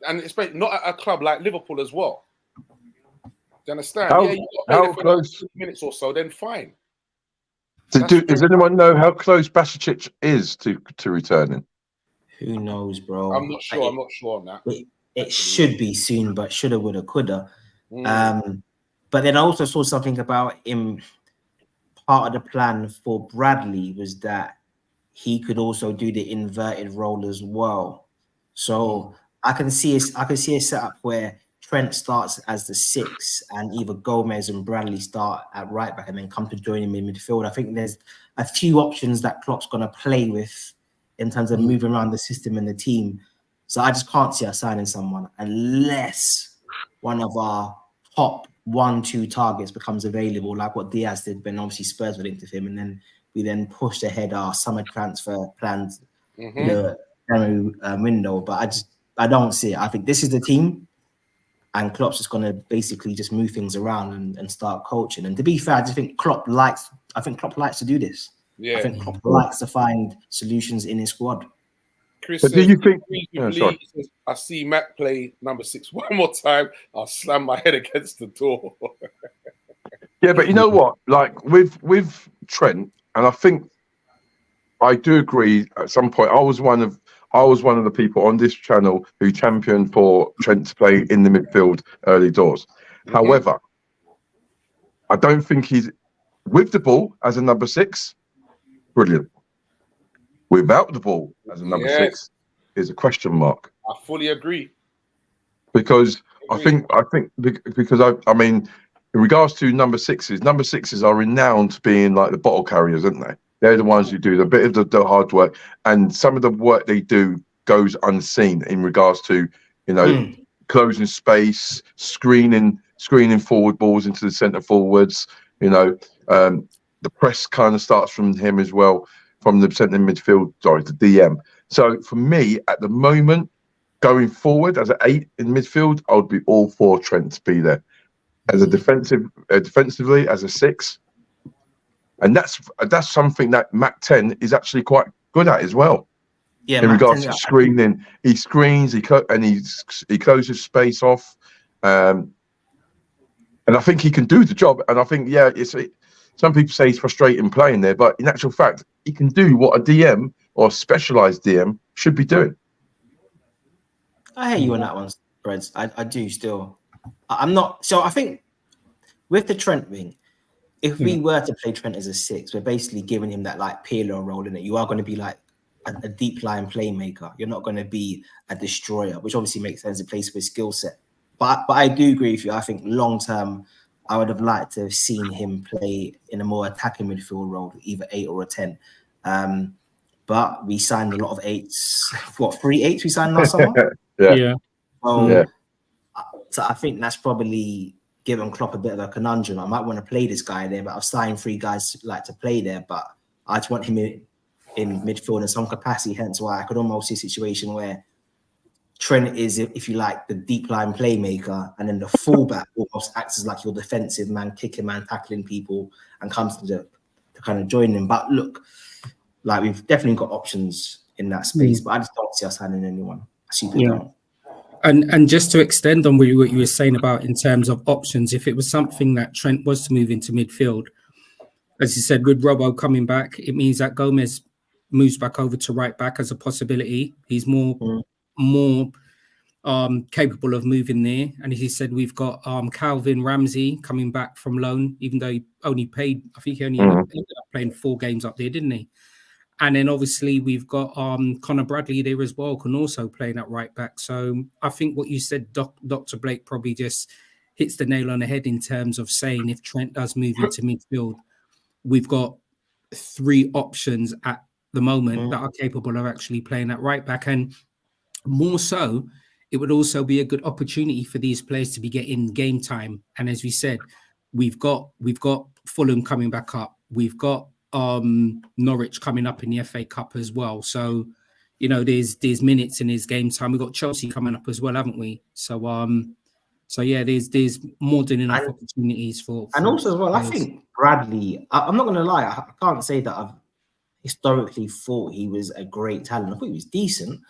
expect not at a club like Liverpool as well. Do you understand? You got to play there for 15 minutes or so, then fine. Does anyone know how close Bajcetic is to returning? Who knows, bro? I'm not sure. I'm not sure on that. It should be soon, but shoulda, woulda, coulda. Mm. But then I also saw something about him. Part of the plan for Bradley was that he could also do the inverted role as well. So I can see a setup where Trent starts as the 6 and either Gomez and Bradley start at right back and then come to join him in midfield. I think there's a few options that Klopp's going to play with in terms of moving around the system and the team. So I just can't see us signing someone unless one of our top 1-2 targets becomes available, like what Diaz did when obviously Spurs were linked with him, and then we then pushed ahead our summer transfer plans in the January window. But I don't see it. I think this is the team, and Klopp's just going to basically just move things around and start coaching. And to be fair, I think Klopp likes to do this. Yeah. I think Klopp likes to find solutions in his squad. Chris But says, do you think? Lee says, I see Matt play number 6 one more time, I'll slam my head against the door. Yeah, but you know what? Like with Trent, and I think I do agree. At some point, I was one of the people on this channel who championed for Trent to play in the midfield early doors. However, I don't think he's with the ball as a number 6. Brilliant. Without the ball as a number 6 is a question mark. I fully agree. Because I think because I mean, in regards to number 6s are renowned for being like the bottle carriers, aren't they? They're the ones who do the bit of the hard work, and some of the work they do goes unseen in regards to, you know, closing space, screening forward balls into the centre forwards. You know, the press kind of starts from him as well, from the centre midfield. Sorry, the DM. So for me, at the moment, going forward as an 8 in midfield, I would be all for Trent to be there as a defensively as a 6, and that's something that Mac 10 is actually quite good at as well. Yeah, in regards to screening, he screens, he closes space off, and I think he can do the job. And I think some people say he's frustrating playing there, but in actual fact, he can do what a DM or a specialised DM should be doing. I hear you on that one, Breds. I do still. I'm not. So I think with the Trent wing, if we were to play Trent as a 6, we're basically giving him that like Pirlo role in it. You are going to be like a deep line playmaker. You're not going to be a destroyer, which obviously makes sense. It plays for his skill set. But I do agree with you. I think long term, I would have liked to have seen him play in a more attacking midfield role, either 8 or a 10. But we signed a lot of 8s. What, 3 8s we signed last summer? Yeah. So I think that's probably given Klopp a bit of a conundrum. I might want to play this guy there, but I've signed 3 guys like to play there. But I just want him in midfield in some capacity. Hence why I could almost see a situation where Trent is, if you like, the deep line playmaker, and then the fullback almost acts as like your defensive man, kicking man, tackling people, and comes to kind of join them. But look, like we've definitely got options in that space, but I just don't see us signing anyone. I super don't. And just to extend on what you were saying about in terms of options, if it was something that Trent was to move into midfield, as you said, with Robbo coming back, it means that Gomez moves back over to right back as a possibility. He's more capable of moving there. And as he said, we've got Calvin Ramsey coming back from loan, even though he only played, I think he only ended up playing 4 games up there, didn't he? And then obviously we've got Connor Bradley there as well, can also play at right back. So I think what you said, Dr. Blake, probably just hits the nail on the head in terms of saying if Trent does move into midfield, we've got 3 options at the moment that are capable of actually playing at right back. And more so, it would also be a good opportunity for these players to be getting game time. And as we said, we've got Fulham coming back up. We've got Norwich coming up in the FA Cup as well. So, you know, there's minutes in his game time. We've got Chelsea coming up as well, haven't we? So yeah, there's more than enough opportunities for and also as well, players. I think Bradley, I'm not gonna lie, I can't say that I've historically thought he was a great talent. I thought he was decent,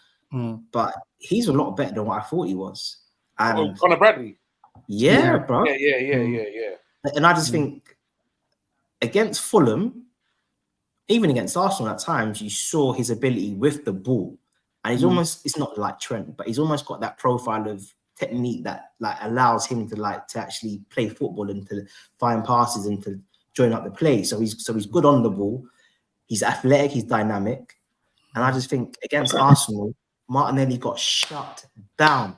but he's a lot better than what I thought he was. And Connor Bradley. Yeah, bro. Yeah. And I just think against Fulham, even against Arsenal at times, you saw his ability with the ball. And he's almost, it's not like Trent, but he's almost got that profile of technique that like allows him to actually play football and to find passes and to join up the play. So he's good on the ball. He's athletic, he's dynamic. And I just think against Arsenal, Martinelli got shut down.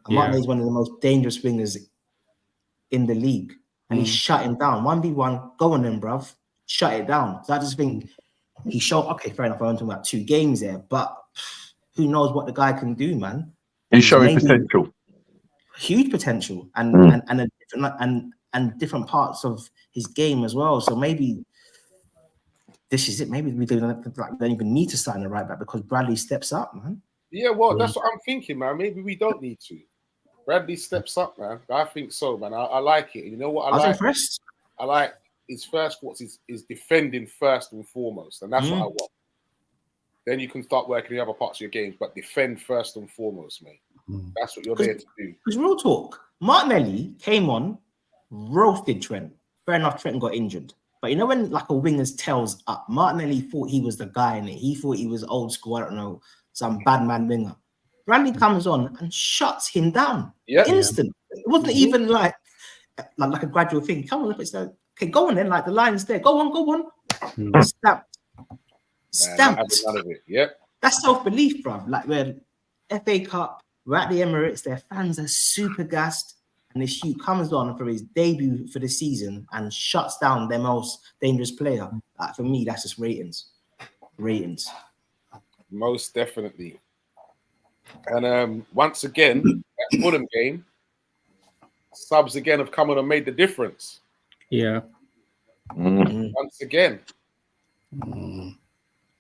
Martinelli's one of the most dangerous wingers in the league. And he's shut him down. 1v1, go on then, bruv. Shut it down. So I just think he showed, okay, fair enough, I'm talking about 2 games there, but who knows what the guy can do, man. He's showing potential. Huge potential and different parts of his game as well. So maybe this is it. Maybe we don't even need to sign a right back because Bradley steps up, man. Yeah, well, that's what I'm thinking, man. Maybe we don't need to. Bradley steps up, man. I think so, man. I like it. You know what I like? Impressed. I like his first thoughts is defending first and foremost, and that's what I want. Then you can start working the other parts of your games, but defend first and foremost, mate. That's what you're there to do. Because real talk, Martinelli came on, roasted Trent. Fair enough, Trent got injured. But you know when like a winger's tails up, Martinelli thought he was the guy in it. He thought he was old school, I don't know, some bad man winger. Bradley comes on and shuts him down. Instant. It wasn't even like a gradual thing. Come on, it's like, okay, go on then, like the line's there. Go on. Stamped. None of it. Yep. That's self-belief, bruv. Like we're FA Cup, we're at the Emirates, their fans are super gassed, and this shoot comes on for his debut for the season and shuts down their most dangerous player. For me, that's just ratings. Most definitely. And once again, that Fulham game, subs again have come on and made the difference. Yeah. Once again.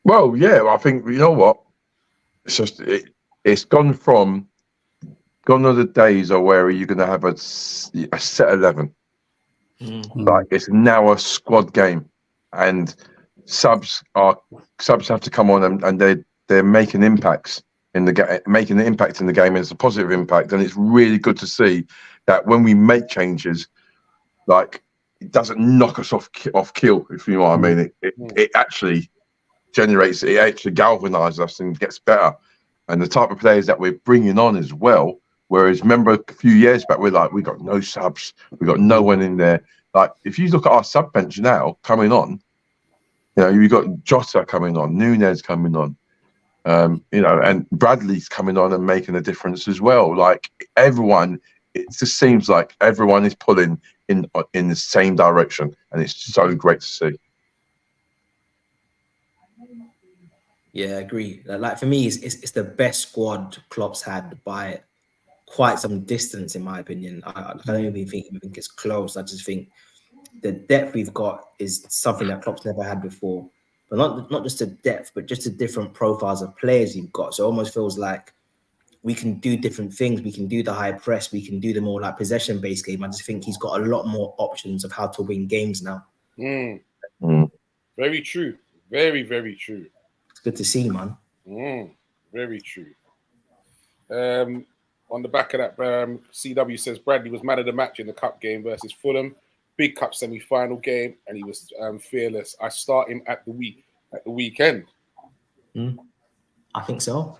Well, yeah, I think, you know what? It's just, it's gone are the days of where you're going to have a set 11. Like, it's now a squad game. And subs have to come on and they're making impacts in the game, making an impact in the game, and it's a positive impact. And it's really good to see that when we make changes, like, it doesn't knock us off kill, if you know what I mean. It actually generates, it actually galvanizes us and gets better. And the type of players that we're bringing on as well, whereas remember a few years back, we're like, we got no subs, we got no one in there. Like, if you look at our sub bench now coming on, you know, you've got Jota coming on, Nunez coming on, you know, and Bradley's coming on and making a difference as well. Like, everyone, it just seems like everyone is pulling in the same direction, and it's so great to see. Yeah, I agree. Like for me, it's the best squad Klopp's had by quite some distance, in my opinion. I don't even think it's close. I just think the depth we've got is something that Klopp's never had before. But not just the depth, but just the different profiles of players you've got. So it almost feels like we can do different things. We can do the high press. We can do the more like possession-based game. I just think he's got a lot more options of how to win games now. Very true. Very, very true. It's good to see, man. Very true. On the back of that, CW says Bradley was man of the match in the cup game versus Fulham. Big cup semi-final game, and he was fearless. I start him at the weekend. I think so.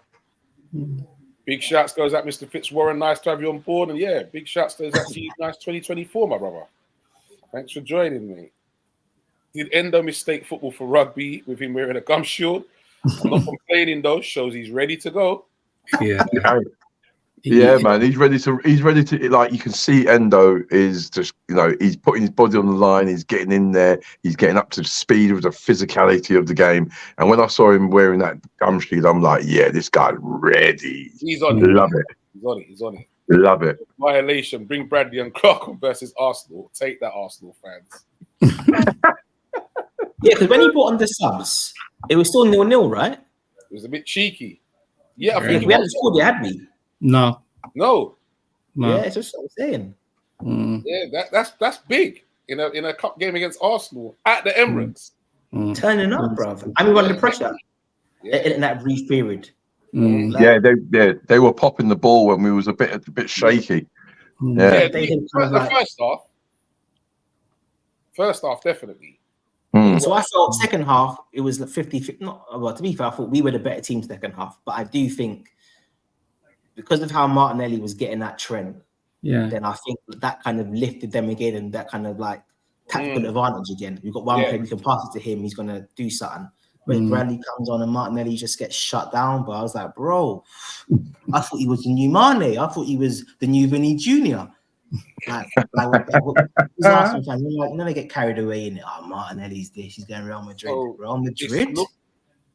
Big shouts goes at Mr. Fitzwarren. Nice to have you on board. And yeah, big shouts goes at you. Nice 2024, my brother. Thanks for joining me. Did Endo mistake football for rugby with him wearing a gum shield? I'm not complaining though. Shows he's ready to go. Yeah, man, he's ready to like, you can see Endo is just, you know, he's putting his body on the line, he's getting in there, he's getting up to speed with the physicality of the game. And when I saw him wearing that gum shield, I'm like, yeah, this guy's ready. He's on it. Love it. He's on it. Love it. Violation. Bring Bradley and Clark on versus Arsenal. Take that, Arsenal fans. Yeah, because when he brought on the subs, it was still 0-0, right? It was a bit cheeky. Yeah, I think we hadn't scored yet, had we? No. Yeah, it's just what I'm saying. Yeah, that's big in a cup game against Arsenal at the Emirates. Turning up, bruv. I mean, under pressure in that brief period. They were popping the ball when we was a bit shaky. The first half definitely. So I felt second half, it was like 50, not well, to be fair, I thought we were the better team second half, but I do think because of how Martinelli was getting that trend, then I think that kind of lifted them again and that kind of like tactical advantage again. We've got one player, we can pass it to him, he's gonna do something. But Bradley comes on and Martinelli just gets shut down. But I was like, bro, I thought he was the new Mane. I thought he was the new Vinny Jr. Like Arsenal fans, you never get carried away in it. Oh, Martinelli's this, he's going Real Madrid. So Real Madrid.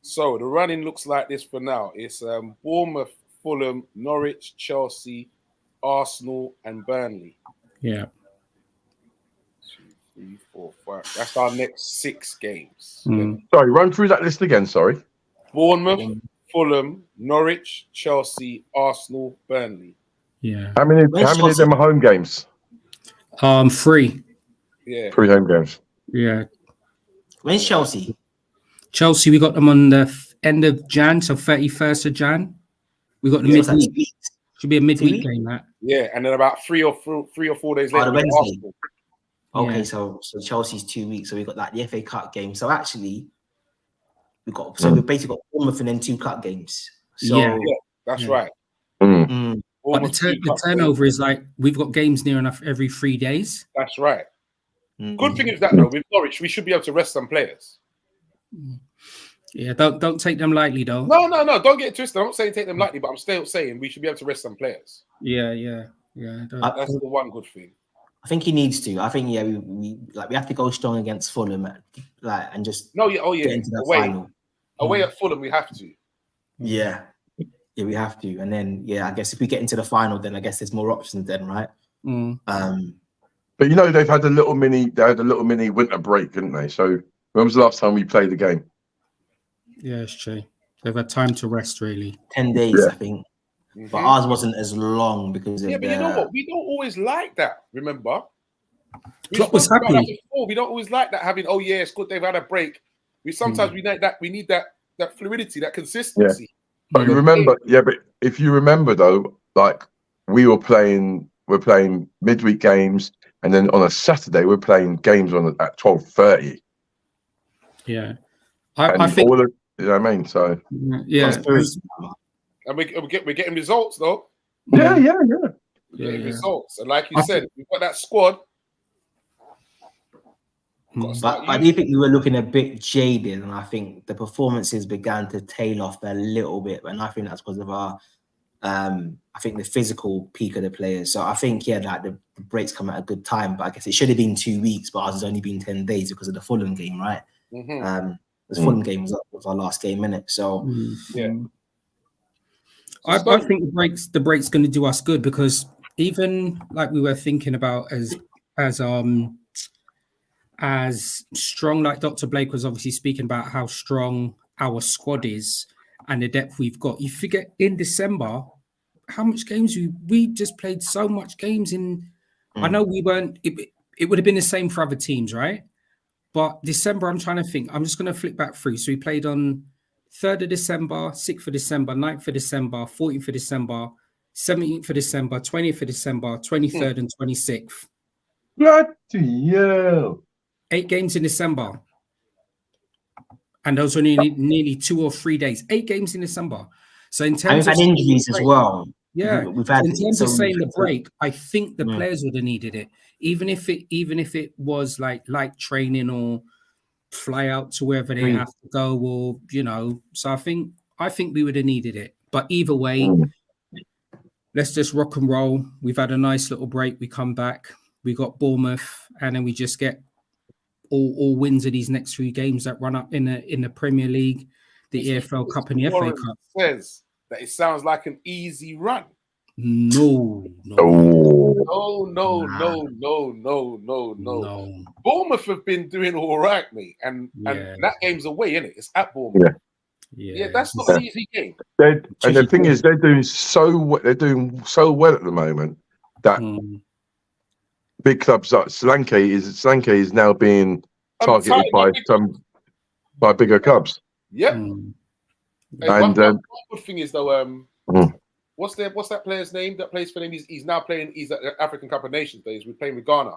So the running looks like this for now. It's Bournemouth, Fulham, Norwich, Chelsea, Arsenal, and Burnley. Yeah. 2, 3, 4, 5. That's our next 6 games. Sorry, run through that list again. Sorry. Bournemouth, Fulham, Norwich, Chelsea, Arsenal, Burnley. Yeah. How many of them are home games? 3. Yeah. 3 home games. Yeah. When's Chelsea? Chelsea, we got them on the end of Jan, so 31st of Jan. We got the midweek. Should be a midweek game, that. Yeah, and then about 3 or 4 days later. Wednesday. Okay, so Chelsea's 2 weeks. So we got the FA Cup game. So actually, we basically got Bournemouth and then 2 cup games. So that's right. But the turnover is like we've got games near enough every 3 days. That's right. Good thing is that though, with Norwich, we should be able to rest some players. Yeah, don't take them lightly though. No, don't get it twisted. I'm not saying take them lightly, but I'm still saying we should be able to rest some players. Yeah. That's the one good thing. I think he needs to. I think we have to go strong against Fulham, and just get into the final. Away at Fulham, we have to. Yeah, we have to. And then I guess if we get into the final, then I guess there's more options then, right? But they've had a little mini winter break, didn't they? So when was the last time we played the game? Yeah, it's true. They've had time to rest, really. 10 days, I think. But ours wasn't as long because of but you know what? We don't always like that. Remember, Klopp was happy. We don't always like that. Having it's good. They've had a break. We sometimes we need that. We need that fluidity, that consistency. But but if you remember though, like we're playing midweek games, and then on a Saturday we're playing games at 12:30. Yeah, I think. You know what I mean? So and we're getting results though. Yeah. Results, and like you said, we've got that squad. But I do think we were looking a bit jaded, and I think the performances began to tail off a little bit. And I think that's because of our, I think the physical peak of the players. So I think the breaks come at a good time. But I guess it should have been 2 weeks, but ours has only been 10 days because of the Fulham game, right? The Fulham game was our last game, innit? So I think the break's going to do us good because even like we were thinking about as strong, like Dr. Blake was obviously speaking about how strong our squad is and the depth we've got. You forget in December how much games we just played so much games in. I know we weren't. It would have been the same for other teams, right? But December, I'm trying to think. I'm just going to flick back through. So we played on 3rd of December, 6th of December, 9th of December, 14th of December, 17th of December, 20th of December, 23rd and 26th. Bloody hell. 8 games in December. And those were nearly 2 or 3 days. 8 games in December. So in terms of injuries as well. Yeah. We've had in terms of saying the break, I think the players would have needed it. Even if it was like light training or fly out to wherever they have to go, or so I think we would have needed it. But either way, let's just rock and roll. We've had a nice little break. We come back, we got Bournemouth, and then we just get all wins of these next 3 games that run up in the Premier League, the EFL Cup, and the FA Cup. Says that it sounds like an easy run. No. Bournemouth have been doing all right, mate, and that game's away, isn't it? It's at Bournemouth. Yeah, that's not an easy game. And the thing is, they're doing so well at the moment that big clubs like Solanke is now being targeted by bigger clubs. Yep. One good thing is though, what's that player's name that plays for them? He's now playing. He's at the African Cup of Nations days. We're playing with Ghana.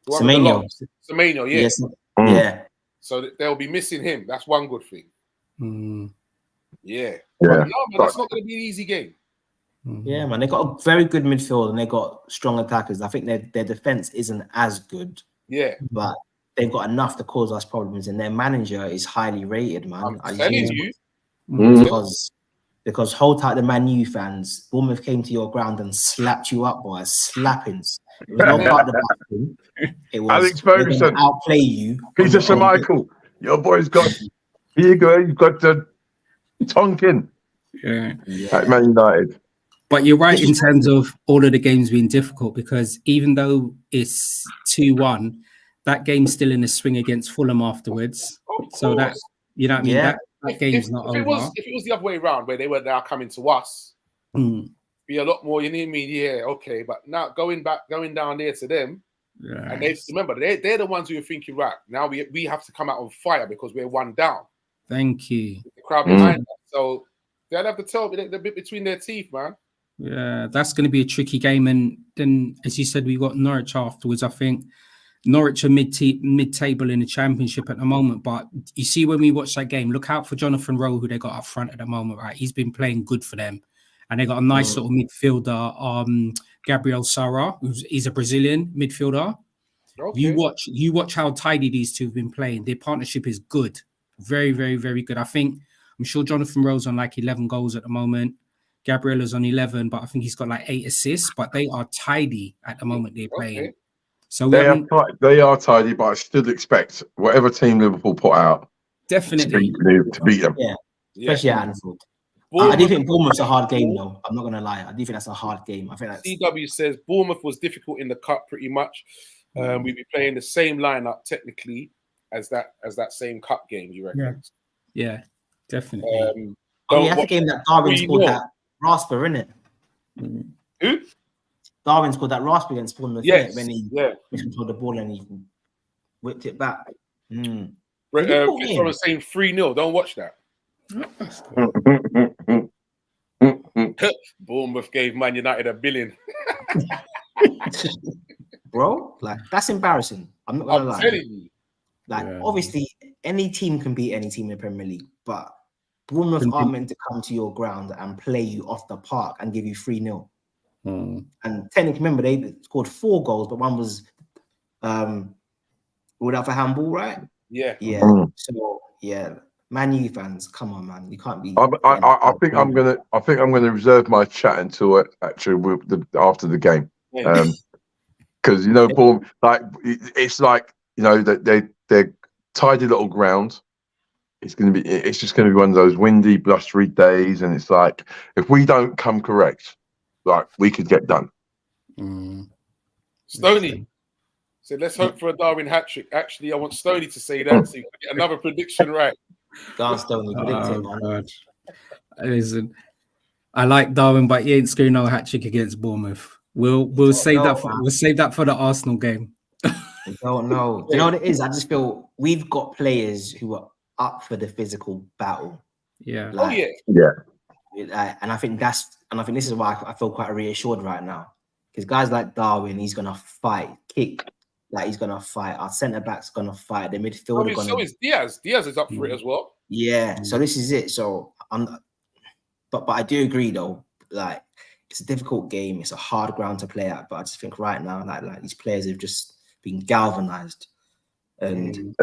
Semenyo, yeah. Yes. Yeah. So they'll be missing him. That's one good thing. Yeah. But no, man, that's not going to be an easy game. Yeah, man, they got a very good midfield and they got strong attackers. I think their defense isn't as good. Yeah, but they've got enough to cause us problems, and their manager is highly rated, man. I'm telling you, because hold tight, the Man U fans. Bournemouth came to your ground and slapped you up, boys. Slappings. It was not part of the bathroom. It was Alex Ferguson outplay you. Peter Schmeichel. Your boy's got. Here you go. You've got the Tonkin. Yeah. At Man United. But you're right in terms of all of the games being difficult, because even though it's 2-1, that game's still in the swing against Fulham afterwards. So that, you know what I mean? Yeah. That game's not over. If it was the other way around, where they were now coming to us, be a lot more, you know what I mean? Yeah, okay. But now going down there to them, and they remember, they're the ones who are thinking, right, now we have to come out on fire because we're one down. Thank you. The crowd behind us. So they'll have to tell me the bit between their teeth, man. Yeah, that's going to be a tricky game. And then, as you said, we got Norwich afterwards. I think Norwich are mid-table in the Championship at the moment. But you see, when we watch that game, look out for Jonathan Rowe, who they got up front at the moment, right? He's been playing good for them. And they got a nice little midfielder, Gabriel Sara, he's a Brazilian midfielder. Okay. You watch how tidy these two have been playing. Their partnership is good. Very, very, very good. I'm sure Jonathan Rowe's on like 11 goals at the moment. Gabriella's on 11, but I think he's got like 8 assists. But they are tidy at the moment they're playing. Okay. So they are tidy, but I still expect whatever team Liverpool put out definitely to beat them. Yeah, especially at Anfield. I do think Bournemouth's a hard game, though. I'm not going to lie. I do think that's a hard game. I think that's... CW says Bournemouth was difficult in the cup pretty much. We'd be playing the same lineup technically as that same cup game, you reckon? Yeah, definitely. That's the game that Darwin scored that rasper, isn't it? Who? Darwin scored that rasper against Bournemouth when he controlled the ball and he whipped it back. From saying 3-0. Don't watch that. Bournemouth gave Man United $1 billion. Bro, like that's embarrassing. I'm not gonna lie. Telling you. Like, obviously, any team can beat any team in the Premier League, but Bournemouth are meant to come to your ground and play you off the park and give you 3-0. And technically, remember, they scored 4 goals, but one was ruled out for handball, right? Yeah. So Man U fans, come on, man, you can't be. I think I'm gonna reserve my chat until actually after the game, because Bournemouth, like it's like that they're tidy little ground. It's just gonna be one of those windy, blustery days, and it's like if we don't come correct, like we could get done. Stoney said, "Let's hope for a Darwin hat trick." Actually, I want Stoney to say that so you can get another prediction right. Go on, Stoney, predict it, man. Listen, I like Darwin, but he ain't scoring no hat trick against Bournemouth. We'll save that for the Arsenal game. I don't know. You know what it is? I just feel we've got players who are up for the physical battle. Yeah. And I think this is why I feel quite reassured right now, because guys like Darwin, he's gonna fight, kick. Like he's gonna fight. Our centre back's gonna fight. The midfielder so is Diaz. Diaz is up for it as well. Yeah. So this is it. So but I do agree though. Like it's a difficult game. It's a hard ground to play at. But I just think right now, like these players have just been galvanized. And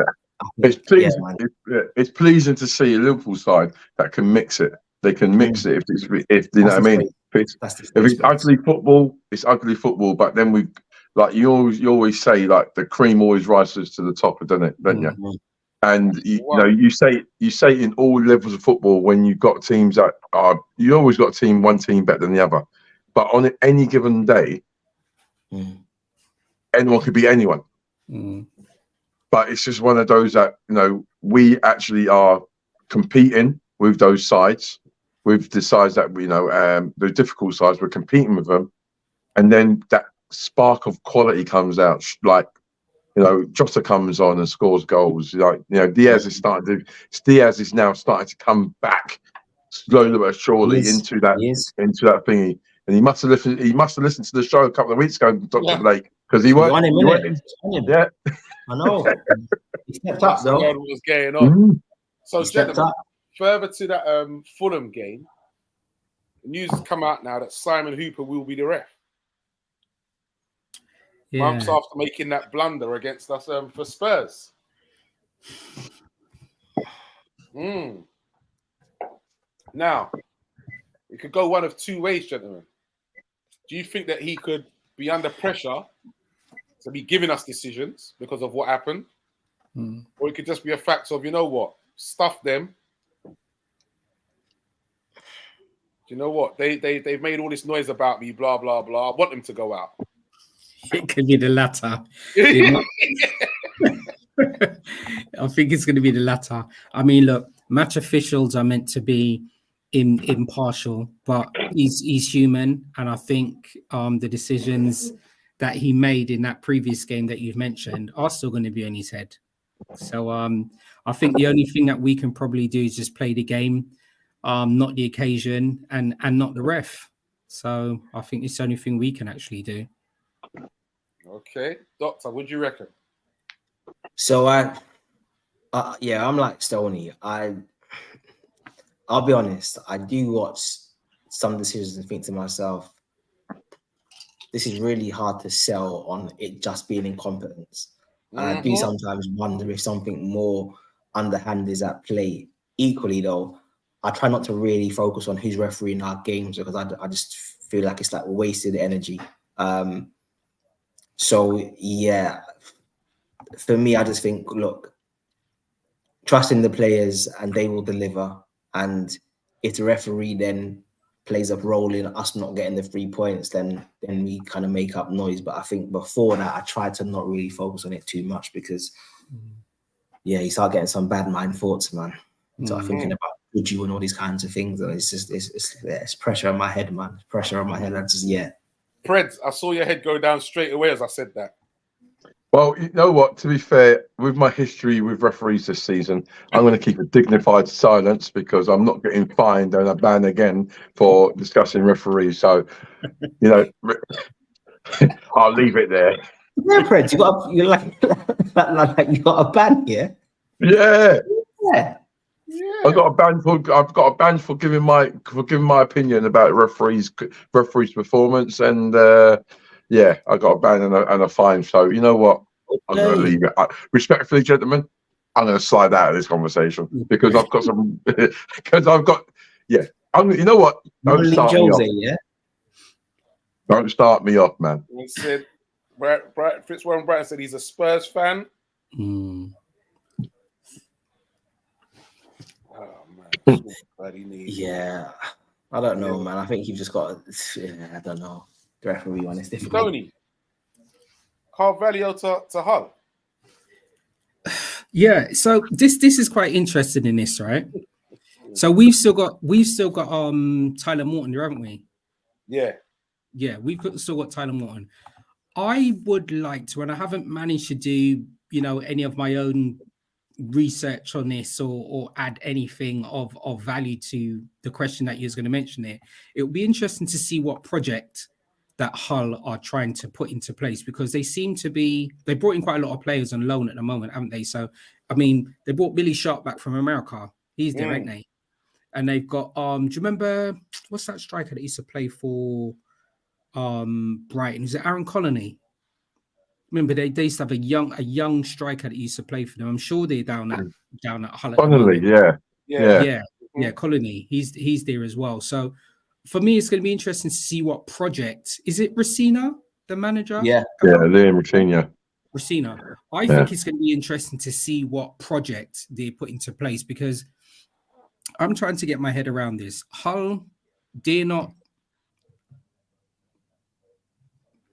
it's pleasing. It's pleasing to see a Liverpool side that can mix it. They can mix it if you know what I mean. If it's ugly football, it's ugly football. But then we. Like you always say, like the cream always rises to the top, don't you? And you say in all levels of football, when you've got teams that are, you always got one team better than the other. But on any given day, anyone could be anyone. But it's just one of those that we actually are competing with those sides, with the sides that the difficult sides. We're competing with them, and then that spark of quality comes out, like Jota comes on and scores goals. Diaz is now starting to come back slowly but surely into that thingy. And he must have listened to the show a couple of weeks ago, Dr. Blake, because he won him. Yeah, I know. He stepped up, though. What was going on. Mm. So, He stepped gentlemen, up. further to that Fulham game, the news has come out now that Simon Hooper will be the ref. Months after making that blunder against us for Spurs. Now, it could go one of two ways, gentlemen. Do you think that he could be under pressure to be giving us decisions because of what happened? Or it could just be a fact of, you know what, stuff them. You know what, they've made all this noise about me, blah, blah, blah. I want them to go out. It could be the latter. I think it's going to be the latter. I mean, look, match officials are meant to be impartial, but he's human, and I think the decisions that he made in that previous game that you've mentioned are still going to be on his head. So I think the only thing that we can probably do is just play the game, not the occasion, and not the ref. So I think it's the only thing we can actually do. Okay, Doctor, what do you reckon? So I'm like Stoney. I'll be honest. I do watch some decisions and think to myself, this is really hard to sell on it just being incompetence. And I do sometimes wonder if something more underhand is at play. Equally, though, I try not to really focus on who's refereeing our games because I just feel like it's like wasted energy. So yeah, for me, I just think, look, trust in the players and they will deliver. And if the referee then plays a role in us not getting the 3 points, then we kind of make up noise. But I think before that, I tried to not really focus on it too much because, you start getting some bad mind thoughts, man. Start thinking about would you and all these kinds of things, and it's just it's pressure on my head, man. Pressure on my head. Fred, I saw your head go down straight away as I said that. Well, you know what? To be fair, with my history with referees this season, I'm going to keep a dignified silence because I'm not getting fined and a ban again for discussing referees. So, I'll leave it there. Yeah, Fred, you got a ban here. Yeah. Yeah. I've got a ban for giving my opinion about referees' performance, and I got a ban and a fine. So you know what? I'm going to leave it. Respectfully, gentlemen, I'm going to slide out of this conversation because I've got some. Because I've got. Yeah. You know what? Don't start me off. Yeah. Don't start me off, man. He said, Fitzwarren Brighton said he's a Spurs fan. Yeah, I don't know, man. I think you've just got. I don't know. The referee one is difficult. Tony, Carvalho to Hull. Yeah, so this is quite interesting in this, right? So we've still got Tyler Morton there, haven't we? Yeah, we've still got Tyler Morton. I would like to, and I haven't managed to do any of my own research on this or add anything of value to the question that you was going to mention there. It would be interesting to see what project that Hull are trying to put into place, because they brought in quite a lot of players on loan at the moment, haven't they? So I mean, they brought Billy Sharp back from America. He's there, ain't they? And they've got do you remember what's that striker that used to play for Brighton? Is it Aaron Colony? Remember, they used to have a young striker that used to play for them. I'm sure they're down at Hull. Finally, yeah, Colony. He's there as well. So for me, it's going to be interesting to see what project. Is it Racina, the manager? Yeah, Liam Racina. Racina. I think it's going to be interesting to see what project they put into place, because I'm trying to get my head around this. Hull, they're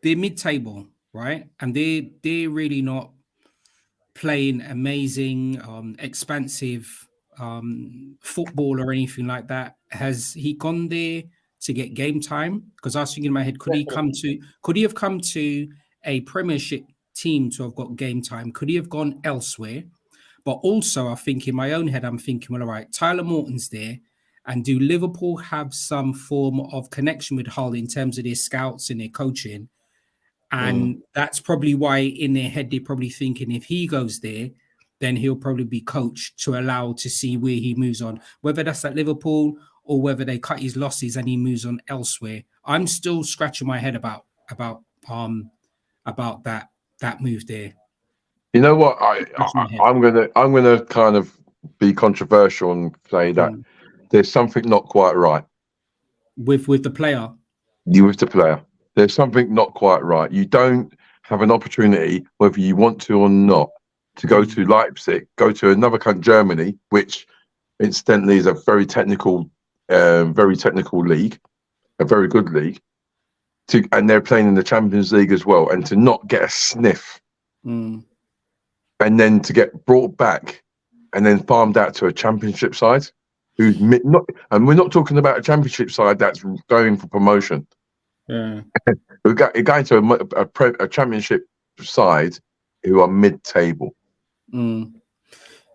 mid-table, right? And they're really not playing amazing, expansive football or anything like that. Has he gone there to get game time? Because I was thinking in my head, could he have come to a Premiership team to have got game time? Could he have gone elsewhere? But also, I think in my own head, I'm thinking, well, all right, Tyler Morton's there. And do Liverpool have some form of connection with Hull in terms of their scouts and their coaching? And that's probably why in their head, they're probably thinking if he goes there, then he'll probably be coached to allow to see where he moves on, whether that's at Liverpool or whether they cut his losses and he moves on elsewhere. I'm still scratching my head about that move there. You know what? I'm gonna kind of be controversial and say that there's something not quite right with the player. With the player, there's something not quite right. You don't have an opportunity, whether you want to or not, to go to Leipzig, go to another country, Germany, which incidentally is a very technical league, a very good league. And they're playing in the Champions League as well, and to not get a sniff. And then to get brought back and then farmed out to a championship side who's not, and we're not talking about a championship side that's going for promotion. Yeah, we're going to a championship side who are mid-table.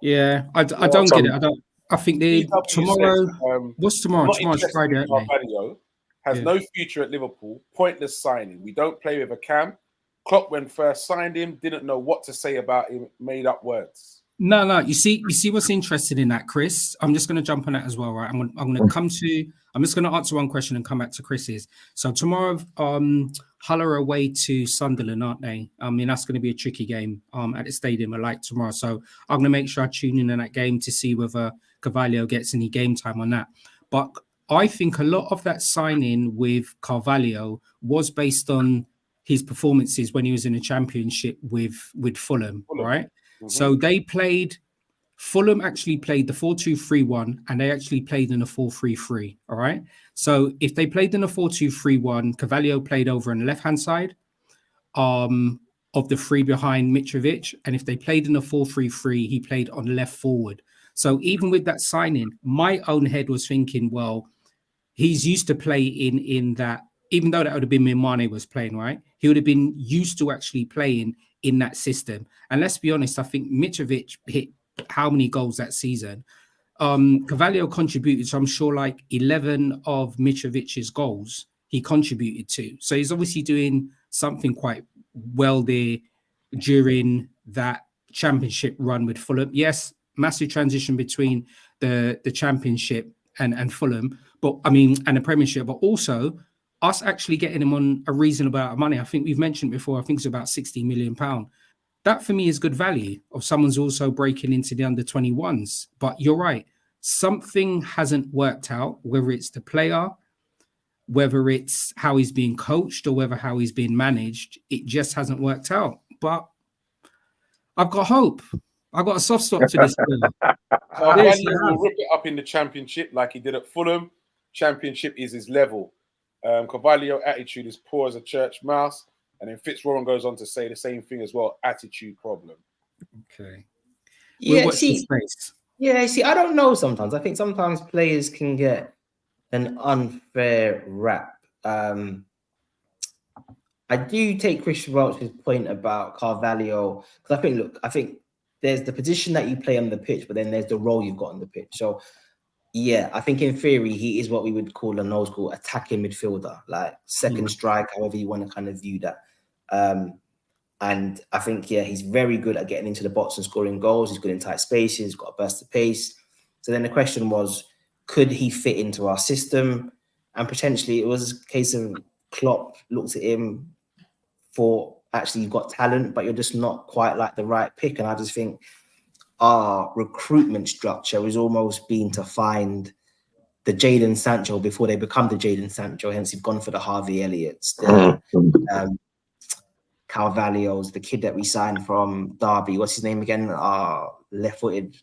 Yeah, I don't get it. I think they tomorrow. What's tomorrow? Tomorrow's Friday, aren't they? Carvalho has no future at Liverpool. Pointless signing. We don't play with a cam. Klopp, when first signed him, didn't know what to say about him, made up words. No. You see what's interesting in that, Chris? I'm just going to jump on that as well, right? I'm going to come to. I'm just going to answer one question and come back to Chris's. So tomorrow, Hull are away to Sunderland, aren't they? I mean, that's going to be a tricky game at the stadium, like tomorrow. So I'm going to make sure I tune in that game to see whether Carvalho gets any game time on that. But I think a lot of that signing with Carvalho was based on his performances when he was in the Championship with Fulham, right? So Fulham actually played the 4-2-3-1 and they actually played in a 4-3-3, all right? So if they played in a 4-2-3-1, Carvalho played over on the left-hand side of the three behind Mitrovic, and if they played in a 4-3-3, he played on left forward. So even with that signing, my own head was thinking, well, he's used to play in that, even though that would have been when Mane was playing, right? He would have been used to actually playing in that system. And let's be honest, I think Mitrovic hit how many goals that season? Carvalho contributed, so I'm sure like 11 of Mitrovic's goals he contributed to. So he's obviously doing something quite well there during that Championship run with Fulham. Yes, massive transition between the Championship and Fulham, but I mean, and the Premiership, but also us actually getting him on a reasonable amount of money. I think we've mentioned before, I think it's about £60 million. That for me is good value of someone's also breaking into the under 21s. But you're right, something hasn't worked out, whether it's the player, whether it's how he's being coached or whether how he's being managed. It just hasn't worked out. But I've got hope. I've got a soft spot for this player. Will rip it up in the Championship like he did at Fulham. Championship is his level. Carvalho attitude is poor as a church mouse. And then Fitzwarren goes on to say the same thing as well, attitude problem. Okay. Yeah, see, I don't know sometimes. I think sometimes players can get an unfair rap. I do take Chris Welch's point about Carvalho, because I think there's the position that you play on the pitch, but then there's the role you've got on the pitch. So yeah, I think in theory, he is what we would call an old school attacking midfielder, like second strike, however you want to kind of view that. And I think, yeah, he's very good at getting into the box and scoring goals. He's good in tight spaces, he's got a burst of pace. So then the question was, could he fit into our system? And potentially it was a case of Klopp looked at him, thought, actually, you've got talent, but you're just not quite like the right pick. And I just think our recruitment structure is almost been to find the Jadon Sancho before they become the Jadon Sancho. Hence, you've gone for the Harvey Elliott's, the Carvalho's, the kid that we signed from Derby. What's his name again? Left-footed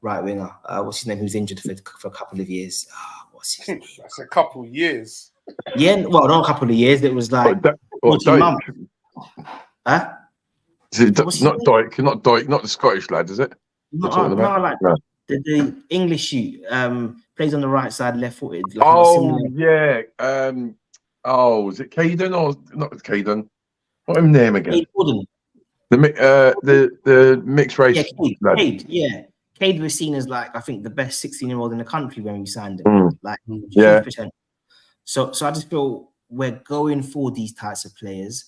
right winger. What's his name? Who's injured for a couple of years? What's his name? That's a couple of years. Yeah, well, not a couple of years. It was like 14 months. Huh? Is it not Dyke? Not the Scottish lad, is it? The English shoot. Plays on the right side, left-footed. Is it Caden or not Caden? What his name again? The mixed race. Cade was seen as like, I think, the best 16-year-old in the country when we signed him. Huge potential. So I just feel we're going for these types of players.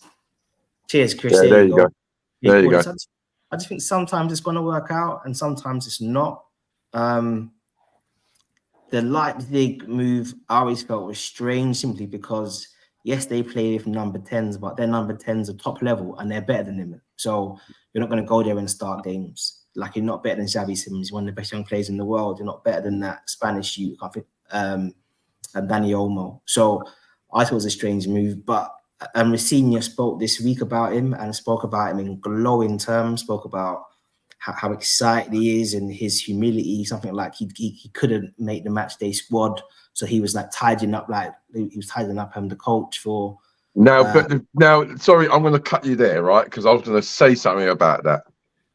Cheers, Chris. Yeah, there you go. There you go. I just think sometimes it's going to work out and sometimes it's not. The Leipzig move I always felt was strange simply because, yes, they play with number 10s, but their number 10s are top level and they're better than them. So you're not going to go there and start games. Like, you're not better than Xavi Simons, one of the best young players in the world. You're not better than that Spanish youth, I think, and Dani Olmo. So I thought it was a strange move, but Rosenior spoke this week about him and spoke about him in glowing terms, spoke about how excited he is and his humility, something like he couldn't make the match day squad. So he was like tidying up the coach for. Now, sorry, I'm going to cut you there, right? Because I was going to say something about that.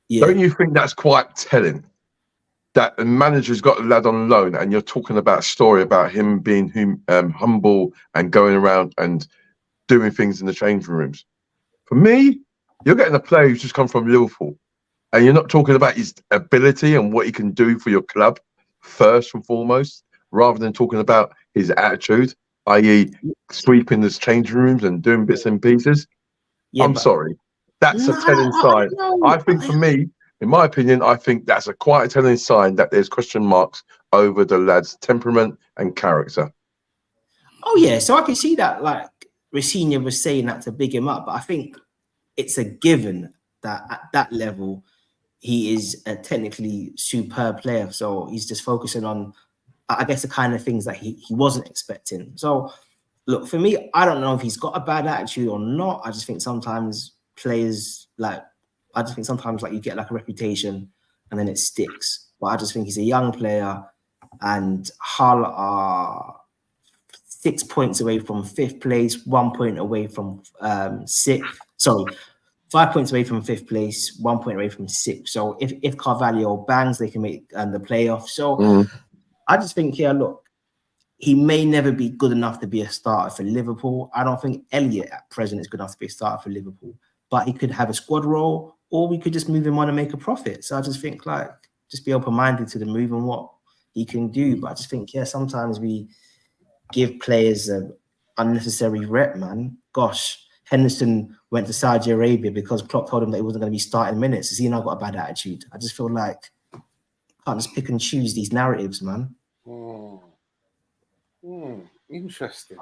Yeah. Don't you think that's quite telling? That the manager's got a lad on loan, and you're talking about a story about him being humble and going around and doing things in the changing rooms. For me, you're getting a player who's just come from Liverpool, and you're not talking about his ability and what he can do for your club first and foremost, rather than talking about his attitude, i.e. sweeping the changing rooms and doing bits and pieces. Yeah, I'm sorry. That's a telling sign. I think for me, in my opinion, I think that's a quite a telling sign that there's question marks over the lad's temperament and character. Oh, yeah. So I can see that, like, Rosenior was saying that to big him up, but I think it's a given that at that level, he is a technically superb player. So he's just focusing on, I guess, the kind of things that he wasn't expecting. So, look, for me, I don't know if he's got a bad attitude or not. I just think sometimes players, you get like a reputation and then it sticks. But I just think he's a young player, and Hull are 6 points away from 5th place, 1 point away from 6th. Sorry, 5 points away from 5th place, 1 point away from 6th. So if Carvalho bangs, they can make the playoff. So I just think, look, he may never be good enough to be a starter for Liverpool. I don't think Elliott at present is good enough to be a starter for Liverpool, but he could have a squad role, or we could just move him on and make a profit. So I just think, like, just be open-minded to the move and what he can do. But I just think, sometimes we give players an unnecessary rep, man. Gosh, Henderson went to Saudi Arabia because Klopp told him that he wasn't going to be starting minutes. Has he now got a bad attitude? I just feel like can't just pick and choose these narratives, man. Interesting.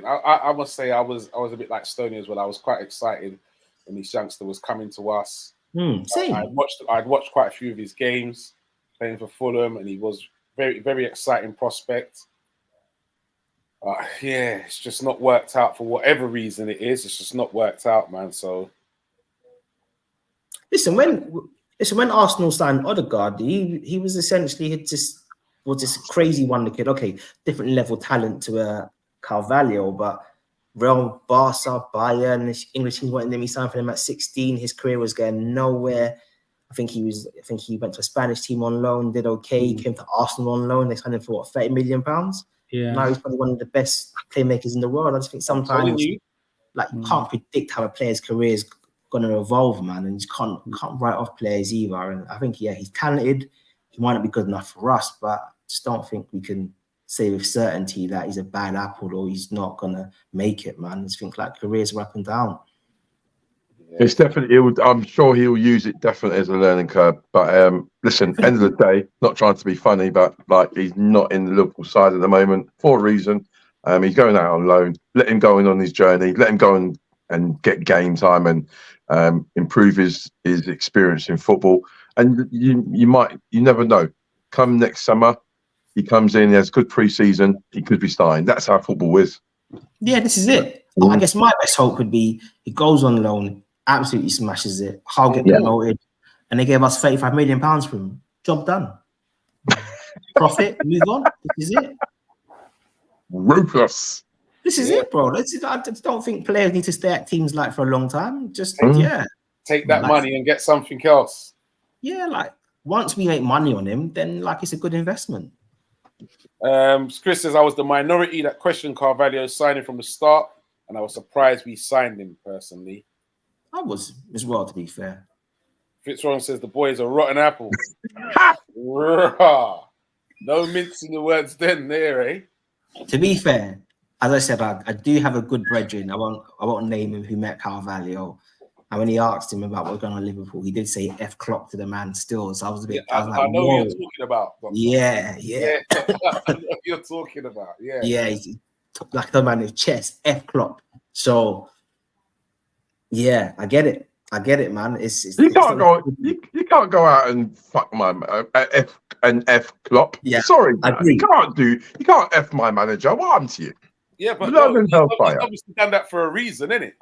I must say I was a bit like Stoney as well. I was quite excited when this youngster was coming to us. Same. I'd watched quite a few of his games playing for Fulham, and he was very, very exciting prospect. It's just not worked out for whatever reason it is. It's just not worked out, man. So listen, when Arsenal signed Odegaard, he was essentially this crazy wonder kid. Okay, different level talent to Carvalho, but Real, Barca, Bayern, English teams wanted him. He signed for them at 16. His career was going nowhere. I think he went to a Spanish team on loan, did okay. He came to Arsenal on loan. They signed him for £30 million. Yeah. Now he's probably one of the best playmakers in the world. I just think sometimes you can't predict how a player's career is going to evolve, man, and you can't write off players either. And I think he's talented. He might not be good enough for us, but I just don't think we can say with certainty that he's a bad apple or he's not gonna make it, man. I just think like careers are up and down. It's definitely. I'm sure he'll use it definitely as a learning curve. But listen, end of the day, not trying to be funny, but like he's not in the Liverpool side at the moment for a reason. He's going out on loan. Let him go on his journey. Let him go and get game time and improve his experience in football. And you never know. Come next summer, he comes in. He has good pre-season. He could be starting. That's how football is. Yeah, this is it. I guess my best hope would be he goes on loan. Absolutely smashes it. Hull get promoted, and they gave us £35 million for him. Job done. Profit, move on. This is it. Ruthless. This is it, bro. I just don't think players need to stay at teams like for a long time. Just take that money and get something else. Yeah, like once we make money on him, then like it's a good investment. Chris says I was the minority that questioned Carvalho's signing from the start, and I was surprised we signed him personally. I was as well, to be fair. Fitzroy says the boy is a rotten apple. No mincing the words then there, eh? To be fair, as I said, I do have a good brethren. I won't name him who met Carvalho. And when he asked him about what's going on at Liverpool, he did say F Klopp to the man still. So I was a bit, Yeah, I was I like, know whoa. what you're talking about. Doctor. Yeah. I know what you're talking about. Yeah. Yeah, he's like the man with chest, F Klopp. So yeah, I get it, man. You can't go out and fuck my F Klopp. Yeah, sorry, I man. agree. You can't F my manager. What happened to you? Yeah, but Blood no, and he's hellfire. obviously done that for a reason, isn't it?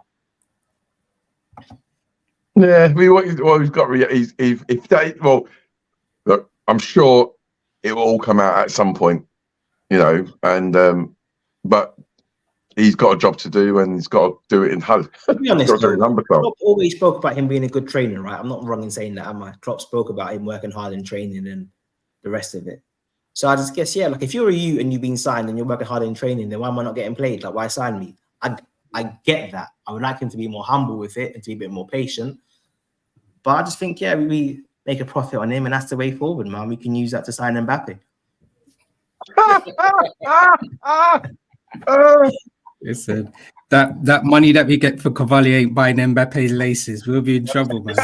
Yeah, he's got. If they, well, look, I'm sure it will all come out at some point, you know. And but he's got a job to do, and he's got to do it in Hull. To be honest, Klopp Klopp always spoke about him being a good trainer, right? I'm not wrong in saying that, am I? Klopp spoke about him working hard in training and the rest of it. So I just guess, yeah, like if you're you and you've been signed and you're working hard in training, then why am I not getting played? Like, why sign me? I get that. I would like him to be more humble with it and to be a bit more patient. But I just think, yeah, we make a profit on him, and that's the way forward, man. We can use that to sign Mbappe. Listen, that money that we get for Cavalier ain't buying Mbappe's laces. We'll be in trouble, man.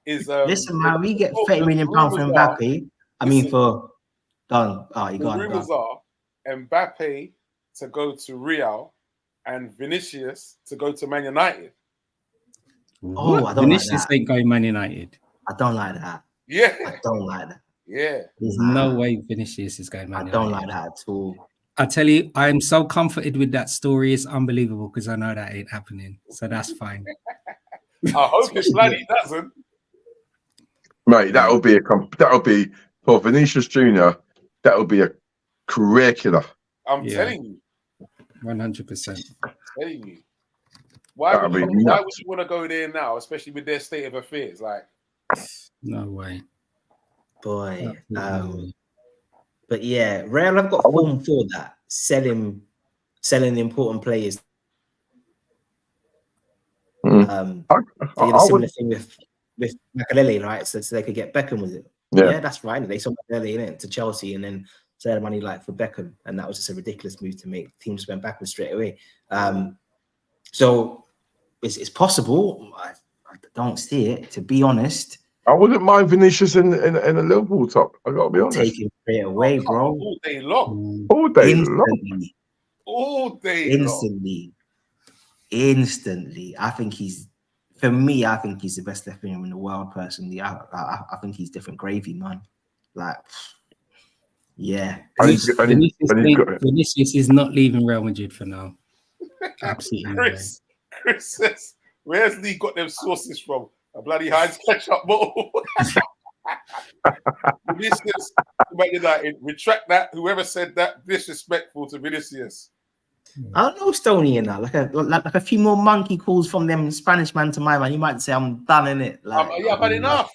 Listen, man, we get £30 million for Mbappe. Rumors are Mbappe to go to Real and Vinicius to go to Man United. Oh, I don't Vinicius like that. ain't going Man United. I don't like that. Yeah, I don't like that. Yeah, there's no way Vinicius is going Man United. I don't like that at all. I tell you, I am so comforted with that story. It's unbelievable because I know that ain't happening. So that's fine. I hope it's bloody doesn't. Mate, that'll be for Vinicius Jr. That'll be a career killer. I'm telling you, 100%. Telling you, why would you want to go there now, especially with their state of affairs? Like, no way, boy. But yeah, Real have got form for that, selling important players. They did a similar thing with Makelele, right? So they could get Beckham with it. Yeah, that's right. They sold Makelele to Chelsea and then sell money like for Beckham, and that was just a ridiculous move to make. Teams went backwards straight away. So it's possible. I don't see it, to be honest. I wouldn't mind Vinicius in a Liverpool top. I gotta be honest. Take him straight away, bro. All day long. All day Instantly. long. All day Instantly. I think he's the best left winger in the world. Personally, I think he's different gravy, man. Like, yeah. Vinicius is not leaving Real Madrid for now. Absolutely. Chris says, where's Lee got them sources from? A bloody Heinz ketchup bottle. Vinicius, Man United, retract that. Whoever said that, disrespectful to Vinicius. I don't know, Stoney, and that like a few more monkey calls from them Spanish man to my man. You might say I'm done in it. Like, I've had enough.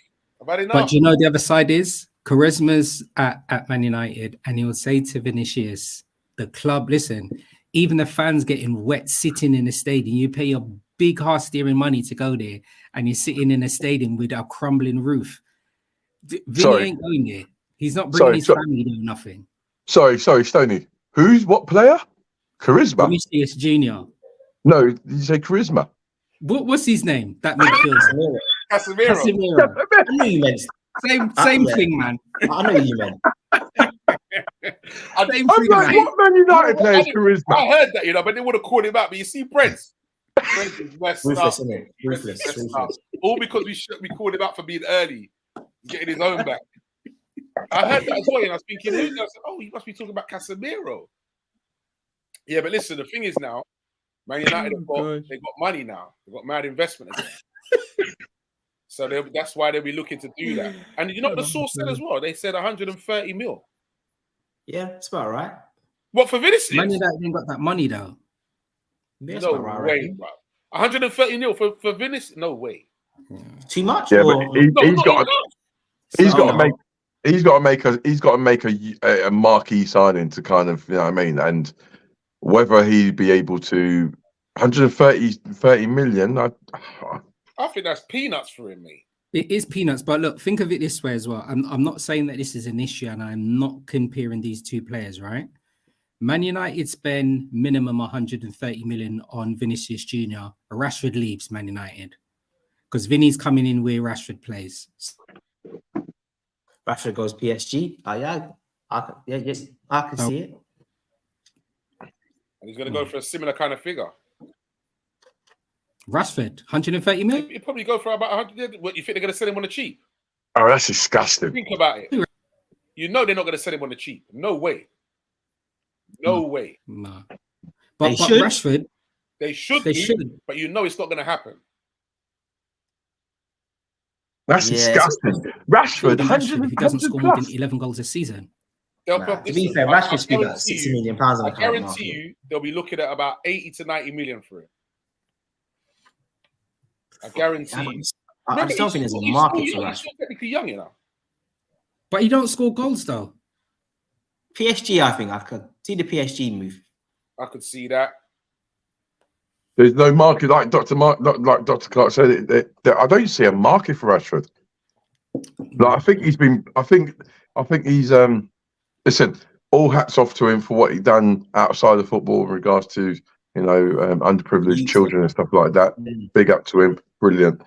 But you know the other side is Charisma's at Man United, and he will say to Vinicius, the club, listen, even the fans getting wet sitting in the stadium. You pay your big heart steering money to go there, and you're sitting in a stadium with a crumbling roof. Vinny ain't going there. He's not bringing his family there. Nothing. Sorry, Stoney. What player? Charisma. Vinicius Junior. No, did you say Charisma? What's his name? That midfielder. Casemiro. I knew you meant same thing, man. I know you meant. Same I'm thing, like, man. what Man United players Charisma? I heard that, but they would have called him out. But you see, Brent's Ruthless, isn't it? Ruthless. All because we called him out for being early, getting his own back. I heard that as well, and I was thinking, I said, oh, he must be talking about Casemiro. Yeah, but listen, the thing is now, Man United they got money now. They've got mad investment again. So that's why they'll be looking to do that. And you know what the source said as well? They said 130 mil. Yeah, it's about right. What, for Vinicius? Man United ain't got that money though. Yeah, no way, bro. 130 mil for Vinicius? No way. Too much? Yeah, but he's got to make a marquee signing to kind of, you know what I mean, and whether he'd be able to 130 million. I think that's peanuts for him, mate. It is peanuts, but look, think of it this way as well. I'm not saying that this is an issue, and I'm not comparing these two players, right? Man United spend minimum 130 million on Vinicius Jr. Rashford leaves Man United because Vinny's coming in where Rashford plays. Rashford goes PSG. I can see it. And he's going to go for a similar kind of figure. Rashford, 130 million? He'll probably go for about 100. What, you think they're going to sell him on the cheap? Oh, that's disgusting. Think about it. You know they're not going to sell him on the cheap. No way. No way. No. But Rashford... They should, but you know it's not going to happen. That's disgusting. Rashford, if he doesn't score more than 11 goals a season. To be fair, Rashford's still got £60 million. I guarantee you they'll be looking at about 80 to 90 million for it. I guarantee you. I just don't think there's a market for Rashford. He's still technically young, you know. But he don't score goals, though. PSG, I think I could see the PSG move. I could see that. There's no market, like Dr. Clark said. I don't see a market for Rashford. Like, I think he's listen. All hats off to him for what he done outside of football in regards to underprivileged children and stuff like that. Big up to him, brilliant.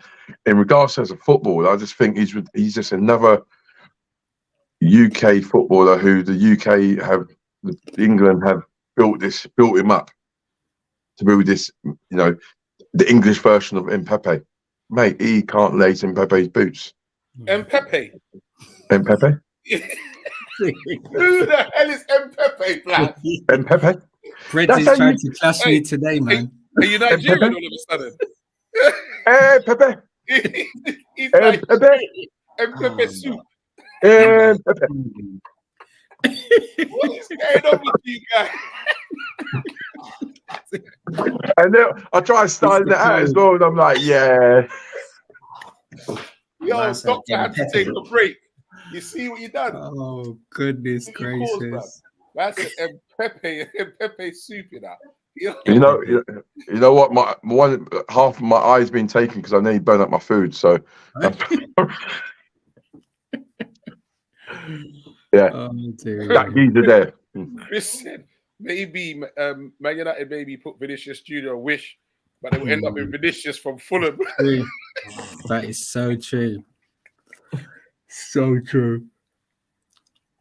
In regards to as a footballer, I just think he's just another UK footballer who England have built him up to build this, the English version of Mbappe. Mate, he can't lace Mbappe's boots. Mbappe? Mbappe? Who the hell is Mbappe, Black? Mbappe? Fred is trying to clash me today, man. Are you Nigerian all of a sudden? Mbappe? He's like Mbappe soup. What is going on with you guys? And then I try styling it out as well, and I'm like, yeah. Yo, doctor had to take a break. You see what you done? Oh, goodness gracious. That's an Mbappe soup, you know. You know what? Half of my eye's been taken because I nearly burned up my food. So, yeah, that geezer there. Chris said maybe Man United maybe put Vinicius Jr. a wish, but they will end up with Vinicius from Fulham. That is so true. So true.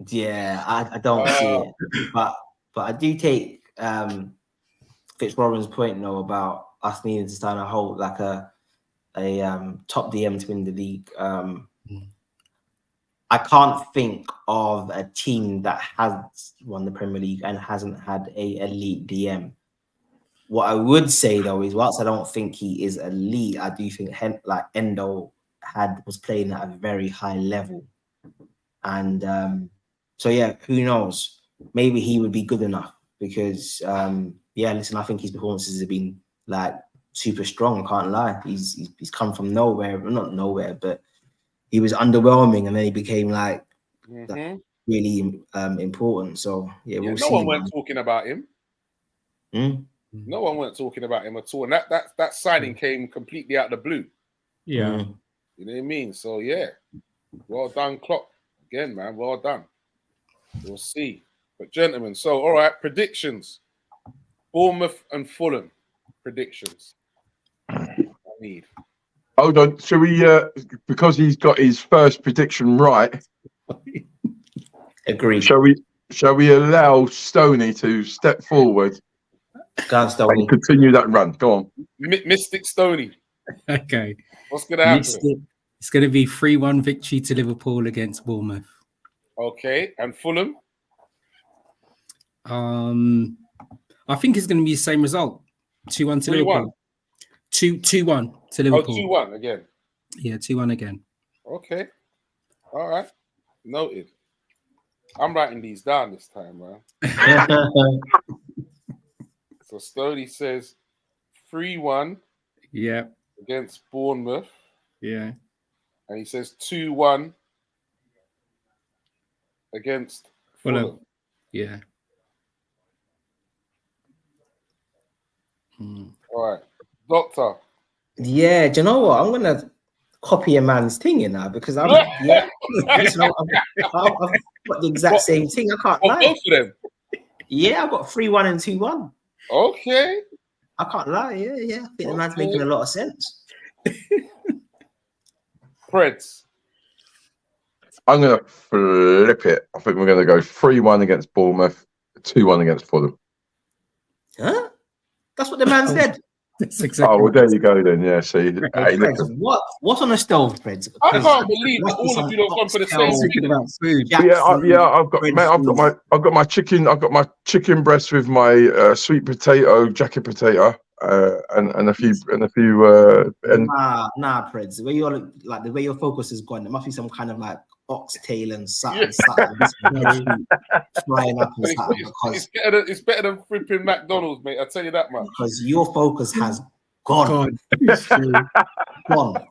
Yeah, I don't see it, but I do take Fitzrobin's point though about us needing to start a whole like a top DM to win the league. I can't think of a team that has won the Premier League and hasn't had a elite DM. What I would say though is, whilst I don't think he is elite, I do think like Endo was playing at a very high level, and so yeah, who knows? Maybe he would be good enough because listen, I think his performances have been like super strong. I can't lie. He's come from nowhere, not nowhere, but he was underwhelming, and then he became like really important. So yeah, we'll see. No one went talking about him. No one went talking about him at all, and that signing came completely out of the blue. Yeah, you know what I mean. So yeah, well done, Klopp. Again, man, well done. We'll see. But gentlemen, so all right, predictions. Bournemouth and Fulham predictions. I need. Hold on, shall we? Because he's got his first prediction right. Agreed. Shall we allow Stoney to step forward? Go on, Stoney. And continue that run. Go on, Mystic Stoney. Okay. What's gonna happen? It's going to be 3-1 victory to Liverpool against Bournemouth. Okay, and Fulham. I think it's going to be the same result. 2-1 to Liverpool. 2-1 to Liverpool. 2-1 again. Yeah, 2-1 again. Okay. All right. Noted. I'm writing these down this time, man. So Stoney says 3-1. Yeah. Against Bournemouth. Yeah. And he says 2-1 against Fulham. Yeah. All right. Doctor. Yeah, do you know what? I'm going to copy a man's thing in now because I've got the exact same thing. I can't lie. Both of them? Yeah, I got 3-1 and 2-1. Okay. I can't lie. Yeah. I think the man's making a lot of sense. Preds. I'm going to flip it. I think we're going to go 3-1 against Bournemouth, 2-1 against Fulham. Huh? That's what the man said. That's exactly. Oh, well, there you go then. Yeah, see. Hey, Freds, what's on the stove, Freds? I can't believe that all of you have gone for the same Thinking about food. I've got my chicken breast with my sweet potato, jacket potato, and a few and nah, Freds. The way you're like the way your focus is gone, there must be some kind of like oxtail and something flying up and something. It's better than flipping McDonald's, mate. I tell you that much. Because your focus has gone. Gone.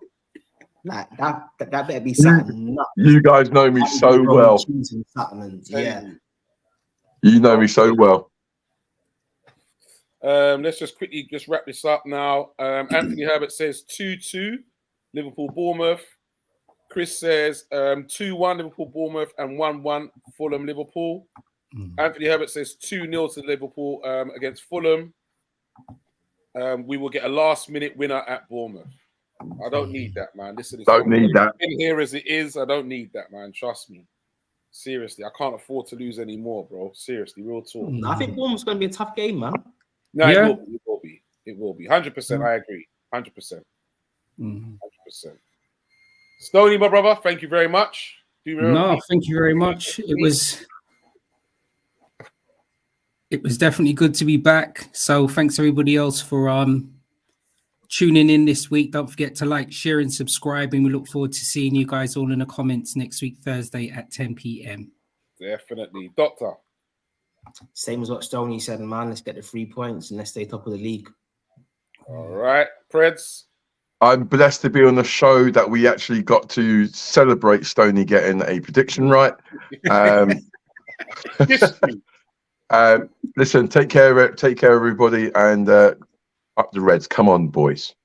Like that better be something nuts. You guys know me so well. Yeah. You know me so well. Let's just quickly wrap this up now. Anthony Herbert says 2-2 Liverpool Bournemouth. Chris says 2-1 Liverpool Bournemouth and 1-1 Fulham Liverpool. Anthony Herbert says 2-0 to Liverpool against Fulham. We will get a last-minute winner at Bournemouth. I don't need that, man. Listen, don't need that. In here as it is, I don't need that, man. Trust me. Seriously, I can't afford to lose any more, bro. Seriously, real talk. I think Bournemouth's going to be a tough game, man. No, yeah. It will be. 100%, I agree. 100%. 100%. Stoney, my brother, thank you very much. Thank you very much. It was definitely good to be back. So thanks everybody else for tuning in this week. Don't forget to like, share, and subscribe. And we look forward to seeing you guys all in the comments next week, Thursday at 10 p.m. Definitely. Doctor. Same as what Stoney said, man. Let's get the 3 points and let's stay top of the league. All right. Preds. I'm blessed to be on the show that we actually got to celebrate Stoney getting a prediction right. Listen, take care, everybody, and up the Reds. Come on, boys.